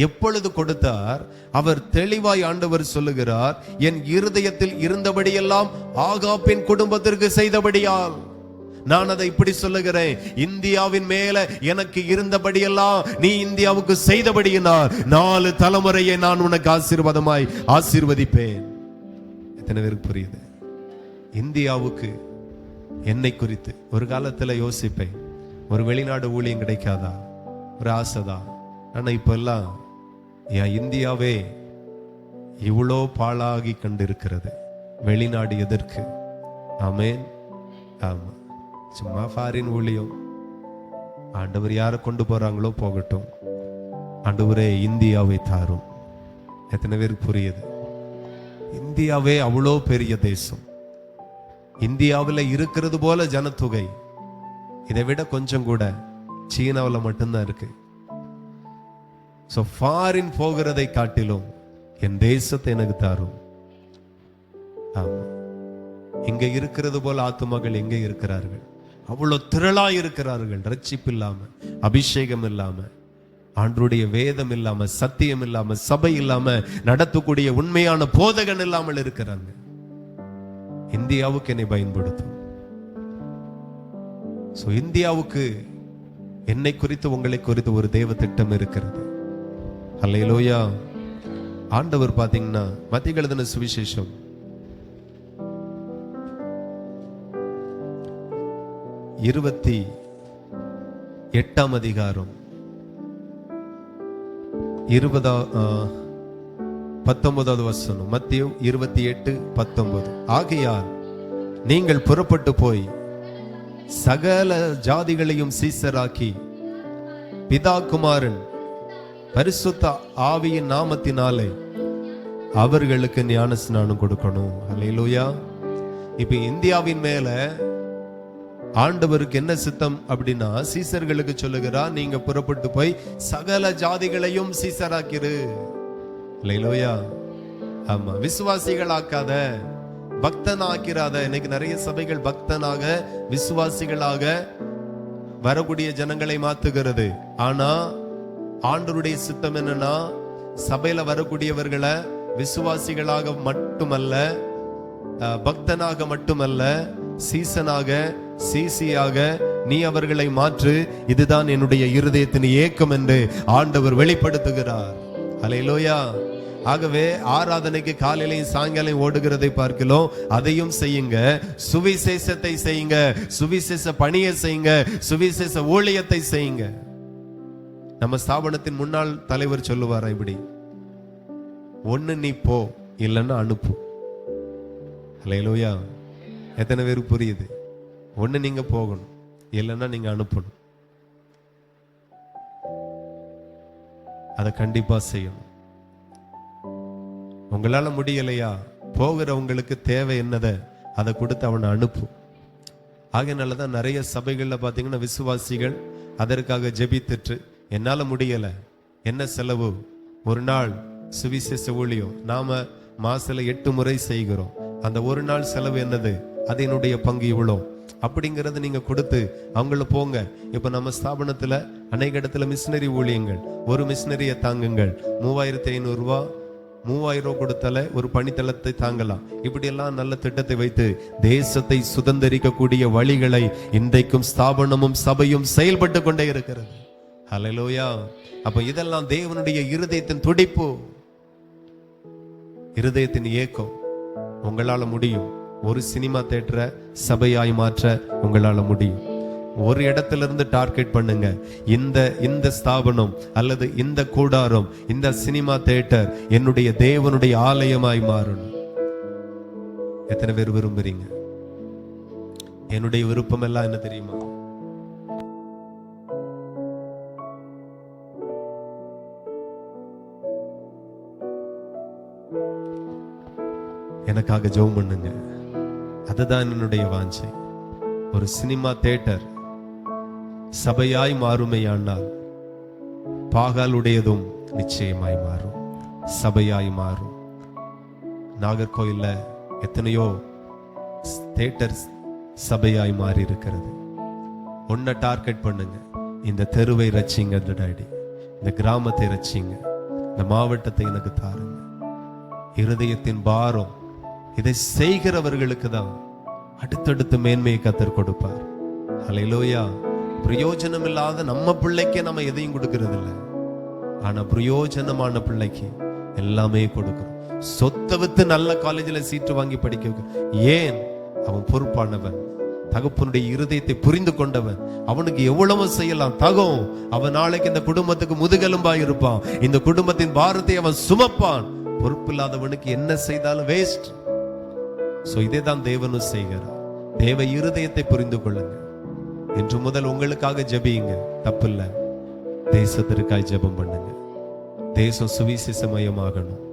எப்பொழுது கொடுத்தார்? அவர் தெளிவாய் ஆண்டவர் சொல்லுகிறார், என் இருதயத்தில் இருந்தபடியெல்லாம் ஆகாபின் குடும்பத்திற்கு செய்தபடியால். நான் அதை இப்படி சொல்லுகிறேன், இந்தியாவின் மேல எனக்கு இருந்தபடியெல்லாம் நீ இந்தியாவுக்கு செய்தபடியினால் 4 தலைமுறையை நான் உனக்கு ஆசீர்வாதமாய் ஆசீர்வதிப்பேன். எத்தனை பேருக்கு புரியுது? இந்தியாவுக்கு என்னை குறித்து ஒரு காலத்துல யோசிப்பேன், ஒரு வெளிநாடு ஊழியம் கிடைக்காதா, ஒரு ஆசைதான். ஆனா இப்ப எல்லாம் என் இந்தியாவே இவ்வளோ பாழாகி கண்டிருக்கிறது. வெளிநாடு எதற்கு? ஆமென். ஆமா, சும்மா ஃபாரின் ஊழியம். ஆண்டவர் யாரை கொண்டு போறாங்களோ போகட்டும். ஆண்டவரே இந்தியாவை தாரும். எத்தனை பேருக்கு புரியுது? இந்தியாவே அவ்வளோ பெரிய தேசம். இந்தியாவில் இருக்கிறது போல ஜனத்தொகை இதை விட கொஞ்சம் கூட சீனாவில் மட்டும்தான் இருக்கு. சோ ஃபாரின் போகிறதை காட்டிலும் என் தேசத்தை எனக்கு தாரும். ஆமா, இங்க இருக்கிறது போல ஆத்துமகள் எங்க இருக்கிறார்கள்? அவ்வளவு திரளா இருக்கிறார்கள். ரட்சிப்பு இல்லாம, அபிஷேகம் இல்லாம, ஆண்டவருடைய வேதம் இல்லாம, சத்தியம் இல்லாம, சபை இல்லாம, நடத்தக்கூடிய உண்மையான போதகன் இல்லாமல் இருக்கிறாங்க. இந்தியாவுக்கு என்னை பயன்படுத்தும். சோ இந்தியாவுக்கு என்னை குறித்து, உங்களை குறித்து ஒரு தேவ திட்டம் இருக்கிறது. அல்லேலூயா. ஆண்டவர் பாத்தீங்கன்னா மத்திய எழுதின சுவிசேஷம் 28ஆம் அதிகாரம் 19வது வசனம். மத்தேயு 28:19. ஆகையால் நீங்கள் புறப்பட்டு போய் சகல ஜாதிகளையும் சீசராக்கி பிதா, குமாரன், பரிசுத்த ஆவியின் நாமத்தினாலே அவர்களுக்கு ஞான ஸ்நானம் கொடுக்கணும். அல்லேலூயா. இப்ப இந்தியாவின் மேல ஆண்டவருக்கு என்ன சித்தம் அப்படின்னா, சீசர்களுக்கு சொல்லுகிறார், நீங்க புறப்பட்டு போய் சகல ஜாதிகளையும் சீசராக்கிரு. அல்லேலூயா. ஆமா, விசுவாசிகள் ஆக்காத, பக்தன் ஆக்கிறாத. இன்னைக்கு நிறைய சபைகள் பக்தனாக, விசுவாசிகளாக வரக்கூடிய ஜனங்களை மாத்துகிறது. ஆனா ஆண்டவருடைய சித்தம் என்னன்னா, சபையில வரக்கூடியவர்களை விசுவாசிகளாக மட்டுமல்ல, பக்தனாக மட்டுமல்ல, சீசனாக, சிசியாக நீ அவர்களை மாற்று. இதுதான் என்னுடைய இருதயத்தின் ஏக்கம் என்று ஆண்டவர் வெளிப்படுத்துகிறார். அல்லேலூயா. ஆகவே ஆராதனைக்கு காலையிலையும் சாயங்காலம் ஓடுகிறதை பார்க்கிறோம். அதையும் செய்யுங்க. சுவிசேஷத்தை செய்யுங்க, சுவிசேஷ பணியை செய்யுங்க, சுவிசேஷ ஊழியத்தை செய்யுங்க. நம்ம ஸ்தாபனத்தின் முன்னாள் தலைவர் சொல்லுவாரா இப்படி, ஒன்னு நீ போ, இல்லைன்னா அனுப்பு. அல்லேலூயா. எத்தனை பேருக்கு புரியுது? ஒண்ணு நீங்க போகணும், இல்லைன்னா நீங்க அனுப்பணும். அதை கண்டிப்பா செய்யணும். உங்களால முடியலையா, போகிறவங்களுக்கு தேவை என்னத அதை கொடுத்து அவனை அனுப்பு. ஆகையினாலதான் நிறைய சபைகள்ல பாத்தீங்கன்னா விசுவாசிகள் அதற்காக ஜெபித்துட்டு என்னால முடியல, என்ன செலவு, ஒரு நாள் சுவிசேஷ ஊழியம் நாம மாசத்துல 8 முறை செய்கிறோம், அந்த ஒரு நாள் செலவு என்னது, அது என்னுடைய பங்கு இவ்வளோ அப்படிங்கறது நீங்க கொடுத்து அவங்கள போங்க. இப்ப நம்ம ஸ்தாபனத்துல அநேக இடத்துல மிஷினரி ஊழியங்கள், ஒரு மிஷினரியை தாங்குங்கள் 3500 ரூபாய் 3000 ரூபாய் கொடுத்தால ஒரு பணித்தளத்தை தாங்கலாம். இப்படி எல்லாம் நல்ல திட்டத்தை வைத்து தேசத்தை சுதந்திரிக்கக்கூடிய வழிகளை இன்றைக்கும் ஸ்தாபனமும் சபையும் செயல்பட்டு கொண்டே இருக்கிறது. ஹல்லேலூயா. அப்ப இதெல்லாம் தேவனுடைய இருதயத்தின் துடிப்பு, இருதயத்தின் ஏக்கம். உங்களால முடியும். ஒரு சினிமா தியேட்டரை சபையாய் மாற்ற உங்களால முடியும். ஒரு இடத்துல இருந்து டார்கெட் பண்ணுங்க, இந்த ஸ்தாபனம் அல்லது இந்த கூடாரம், இந்த சினிமா தியேட்டர் என்னுடைய தேவனுடைய ஆலயமாய் மாறணும். எத்தனை பேர் விரும்புறீங்க? என்னுடைய விருப்பம் எல்லாம் என்ன தெரியுமா? எனக்காக ஜெபம் பண்ணுங்க. அதுதான் என்னுடைய வாஞ்சை. ஒரு சினிமா தியேட்டர் சபையாய் மாறுமையானால் பாகாலுடையதும் நிச்சயமாய் மாறும், சபையாய் மாறும். நாகர்கோயில்ல எத்தனையோ தியேட்டர் சபையாய் மாறி இருக்கிறது. ஒன்ன டார்கெட் பண்ணுங்க, இந்த தெருவை ரச்சிங்க டாடி, இந்த கிராமத்தை ரச்சிங்க, இந்த மாவட்டத்தை எனக்கு தாருங்க. இருதயத்தின் பாரம் இதை செய்கிறவர்களுக்கு தான் அடுத்தடுத்து மேன்மையை கத்தர் கொடுப்பார். ஹல்லேலூயா. பிரயோஜனம் இல்லாத நம்ம பிள்ளைக்கே நம்ம எதையும் கொடுக்கறது இல்லை, ஆனா பிரயோஜனமான பிள்ளைக்கு எல்லாமே கொடுக்கிறோம். சொத்தை வித்து நல்ல காலேஜில் சீட்டு வாங்கி படிக்க வைக்க. ஏன்? அவன் பொறுப்பானவன், தகப்பனுடைய இருதயத்தை புரிந்து கொண்டவன், அவனுக்கு எவ்வளவு செய்யலாம் தகும். அவன் நாளைக்கு இந்த குடும்பத்துக்கு முதுகெலும்பாய் இருப்பான், இந்த குடும்பத்தின் பாரத்தை அவன் சுமப்பான். பொறுப்பில்லாதவனுக்கு என்ன செய்தாலும் வேஸ்ட். சோ இதே தான் தேவனும் செய்கிறார். தேவ இருதயத்தை புரிந்து கொள்ளுங்க. இன்று முதல் உங்களுக்காக ஜெபியுங்க, தப்பில்லை. தேசத்திற்காக ஜெபம் பண்ணுங்க. தேசம் சுவிசேஷமயமாகணும்,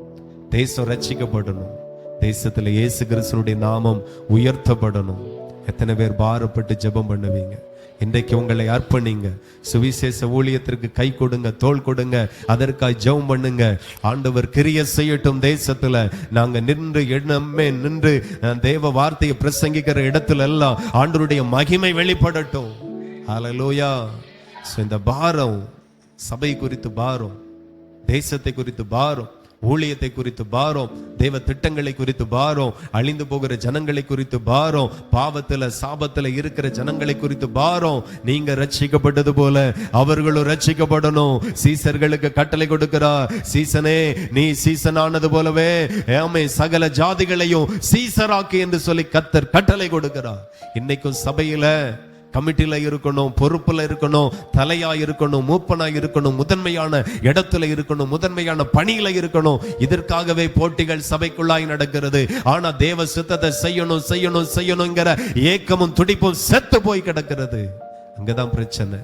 தேசம் ரட்சிக்கப்படணும், தேசத்துல இயேசு கிறிஸ்துவினுடைய நாமம் உயர்த்தப்படணும். எத்தனை பேர் பாரப்பட்டு ஜெபம் பண்ணுவீங்க? இன்றைக்கு உங்களை அர்ப்பணிங்க, சுவிசேஷ ஊழியத்திற்கு கை கொடுங்க, தோள் கொடுங்க, அதற்காக ஜெபம் பண்ணுங்க. ஆண்டவர் கிரியை செய்யட்டும் தேசத்துல. நாங்க நின்று தேவ வார்த்தையை பிரசங்கிக்கிற இடத்துல எல்லாம் ஆண்டவருடைய மகிமை வெளிப்படட்டும். ஹல்லேலூயா. இந்த பாரம், சபை குறித்து பாரம், தேசத்தை குறித்து பாரம், ஊழியத்தை குறித்து பாரம், தேவ திட்டங்களை குறித்து பாரம், அழிந்து போகிற ஜனங்களை குறித்து பாரம், பாவத்துல சாபத்துல இருக்கிற ஜனங்களை குறித்து பாரம். நீங்க ரட்சிக்கப்பட்டது போல அவர்களும் ரட்சிக்கப்படணும். சீசர்களுக்கு கட்டளை கொடுக்கிறார், சீசனே நீ சீசனானது போலவே ஆமே சகல ஜாதிகளையும் சீசராக்கு என்று சொல்லி கர்த்தர் கட்டளை கொடுக்கிறார். இன்னைக்கும் சபையில கமிட்டில இருக்கணும், பொறுப்புல இருக்கணும், தலையா இருக்கணும், மூப்பனா இருக்கணும், முதன்மையான இடத்துல இருக்கணும், முதன்மையான பணியில இருக்கணும். இதற்காகவே போட்டிகள் சபைக்குள்ளாய் நடக்கிறது. ஆனா தேவ சித்தத்தை செய்யணும் செய்யணும் செய்யணுங்கிற ஏக்கமும் துடிப்பும் செத்து போய் கிடக்கிறது. அங்கதான் பிரச்சனை.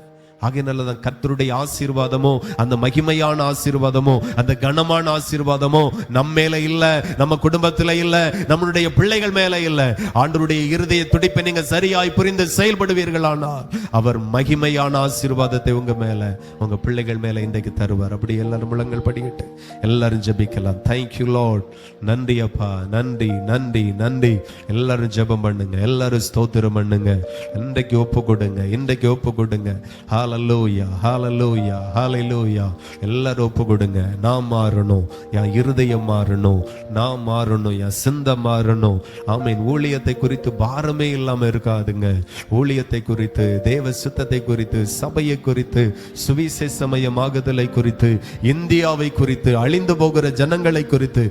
ஆகையினாலதான் கர்த்தருடைய ஆசீர்வாதமோ, அந்த மகிமையான ஆசீர்வாதமோ, அந்த கனமான ஆசீர்வாதமோ நம்ம மேல இல்ல, நம்ம குடும்பத்துல இல்ல, நம்மளுடைய பிள்ளைகள் மேல இல்ல. ஆண்டவருடைய இருதய துடிப்பை நீங்க சரியாய் புரிந்து செயல்படுவீர்களானால் அவர் மகிமையான ஆசீர்வாதத்தை உங்க மேல, உங்க பிள்ளைகள் மேல இன்றைக்கு தருவார். அப்படி எல்லாரும் முழங்கள் படிக்கட்டு, எல்லாரும் ஜெபிக்கலாம். Thank you Lord. நன்றி அப்பா, நன்றி நன்றி நன்றி. எல்லாரும் ஜெபம் பண்ணுங்க, எல்லாரும் ஸ்தோத்திரம் பண்ணுங்க. இன்றைக்கு ஒப்பு கொடுங்க, இன்றைக்கு ஒப்பு கொடுங்க. ஹல்லேலூயா, ஹல்லேலூயா, ஹல்லேலூயா. எல்லாரும் ஒப்பு கொடுங்க. நான் மாறணும், என் இருதயம் மாறணும், நான் மாறணும், என் சிந்தை மாறணும். ஆமீன். ஊழியத்தை குறித்து பாரமே இல்லாம இருக்காதுங்க. ஊழியத்தை குறித்து, தேவ சித்தத்தை குறித்து, சபையை குறித்து, சுவிசேஷமயமாகுதலை குறித்து, இந்தியாவை குறித்து, அழிந்து போகிற ஜனங்களை குறித்து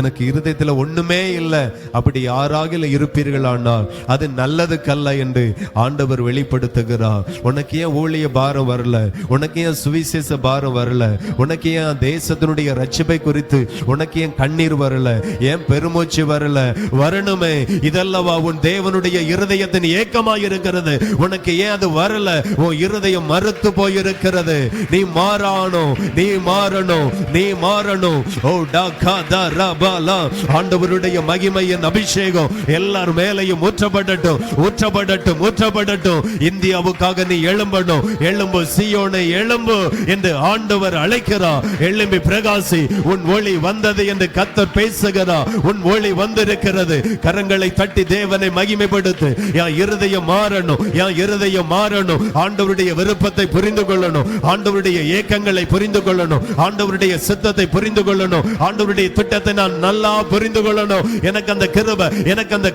எனக்கு இருதயத்துல ஒண்ணுமே இல்லை. அப்படி யாராக இருப்பீர்களானால் அது நல்லதுக்கல்ல என்று ஆண்டவர் வெளிப்படுத்துகிறார். உனக்கு ஏன் ஊழிய பாரம் வரல? உனக்கு ஏன் சுவிசேஷ பாரம் வரல? உனக்கு ஏன் தேசத்தினுடைய ரட்சிப்பை குறித்து உனக்கு ஏன் கண்ணீர் வரல? ஏன் பெருமூச்சு வரல? வரணுமே. இதல்லவா உன் தேவனுடைய இருதயத்தின் ஏக்கமாய் இருக்கிறது. உனக்கு ஏன் அது வரல? உன் இருதயம் மறுத்து போயிருக்கிறது. நீ மாறணும், நீ மாறணும், நீ மாறணும். ஓ டா கா தா ரா ஆண்டவருடைய மகிமையின் அபிஷேகம் எல்லார் மேலையும் ஊற்றப்படட்டும். இந்தியாவுக்காக நீ எழும்பணும். எழும்பு சீயோனை எழும்பு என்று ஆண்டவர் அழைக்கிறார். எழும்பி பிரகாசி, உன் ஒளி வந்தது என்று கர்த்தர் பேசுகிறார். உன் ஒளி வந்திருக்கிறது. கரங்களை தட்டி தேவனை மகிமைப்படுத்து. என் இருதயம் மாறணும். ஆண்டவருடைய விருப்பத்தை புரிந்து கொள்ளணும். ஆண்டவருடைய ஏக்கங்களை புரிந்து கொள்ளணும். ஆண்டவருடைய சித்தத்தை புரிந்து கொள்ளணும். ஆண்டவருடைய திட்டத்தை நான் நல்லா புரிந்து கொள்ளணும். எனக்கு அந்த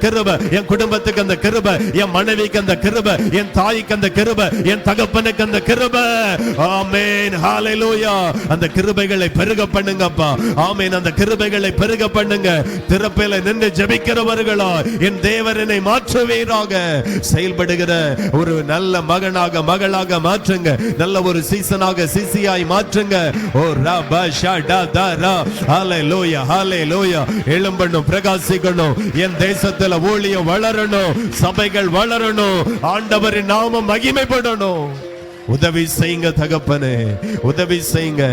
கிருபை, என் குடும்பத்துக்கு அந்த கிருபை, என் மனைவிக்கு அந்த கிருபை, என் தாய்க்கு அந்த கிருபை, என் தகப்பனுக்கு அந்த கிருபை. ஆமென், ஹalleluya. அந்த கிருபைகளை பெருக பண்ணுங்கப்பா. ஆமென், அந்த கிருபைகளை பெருக பண்ணுங்க. திறப்பில நின்று ஜெபிக்கிறவர்களா என் தேவன் என்னை மாற்றுவீராக. செயல்படுகிற ஒரு நல்ல மகளாக மாற்றுங்க. நல்ல ஒரு சீசனாக சிசியாய் மாற்றுங்க. ஓ ரபா ஷடா தரா, ஹalleluya. எழும்பணும், பிரகாசிக்கணும். என் தேசத்துல ஊழியம் வளரணும், சபைகள் வளரணும், ஆண்டவரின் நாமம் மகிமைப்படணும். உதவி செய்யுங்க தகப்பனே, உதவி செய்யுங்க.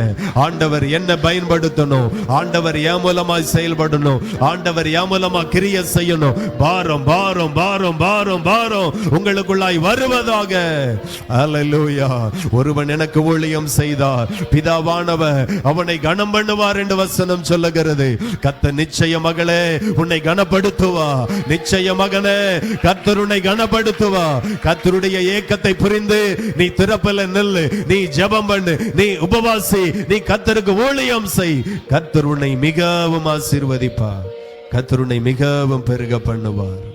ஆண்டவர் என்ன பயன்படுத்தணும், ஆண்டவர் என் மூலமாய் செயல்படணும், ஆண்டவர் என் மூலமா கிரியை செய்யணும். பாரம் உங்களுக்குள்ளாய் வருவதாக. ஹல்லேலூயா. ஒருவன் எனக்கு ஊழியம் செய்தார், பிதாவானவர் அவனை கனம் பண்ணுவார் என்று வசனம் சொல்லுகிறது. கர்த்தர் நிச்சய மகளே உன்னை கனப்படுத்துவா. நிச்சய மகனே கர்த்தர் உன்னை கனப்படுத்துவா. கர்த்தருடைய ஏக்கத்தை புரிந்து நீ நெல்லு, நீ ஜெபம் பண்ணு, நீ உபவாசி, நீ கர்த்தருக்கு ஊழியம் செய். கர்த்தர் உன்னை மிகவும் ஆசீர்வதிப்பார். கர்த்தர் உன்னை மிகவும் பெருக பண்ணுவார்.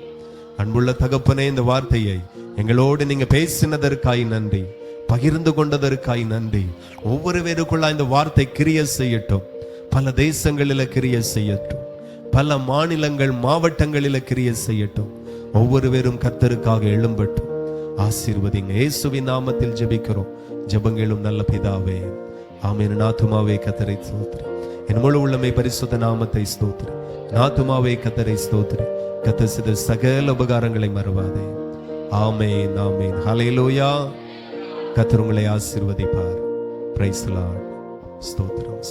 அன்புள்ள தகப்பனே, இந்த வார்த்தையை எங்களோடு நீங்க பேசினதற்காய் நன்றி, பகிர்ந்து கொண்டதற்காய் நன்றி. ஒவ்வொரு பேருக்குள்ள இந்த வார்த்தை கிரியை செய்யட்டும். பல தேசங்களில கிரியை செய்யட்டும், பல மாநிலங்கள் மாவட்டங்களில கிரியை செய்யட்டும். ஒவ்வொரு பேரும் கர்த்தருக்காக எழும்பட்டும். ஆசீர்வதிங்க. இயேசுவின் நாமத்தில் ஜெபிக்கிறோம். ஜெபங்களும் நல்ல பிதாவே, ஆமென். நாத்துமாவே கர்த்தரை ஸ்தோத்திரி, என் முழு உள்ளமே பரிசுத்த நாமத்தை ஸ்தோத்திரி. நாத்துமாவே கர்த்தரை ஸ்தோத்திரி. கர்த்தர் செய்த சகல உபகாரங்களை மறவாதே. ஆமென், ஆமென், ஹல்லேலூயா. கர்த்தர் உங்களை ஆசீர்வதிப்பார். Praise the Lord. ஸ்தோத்திரம்.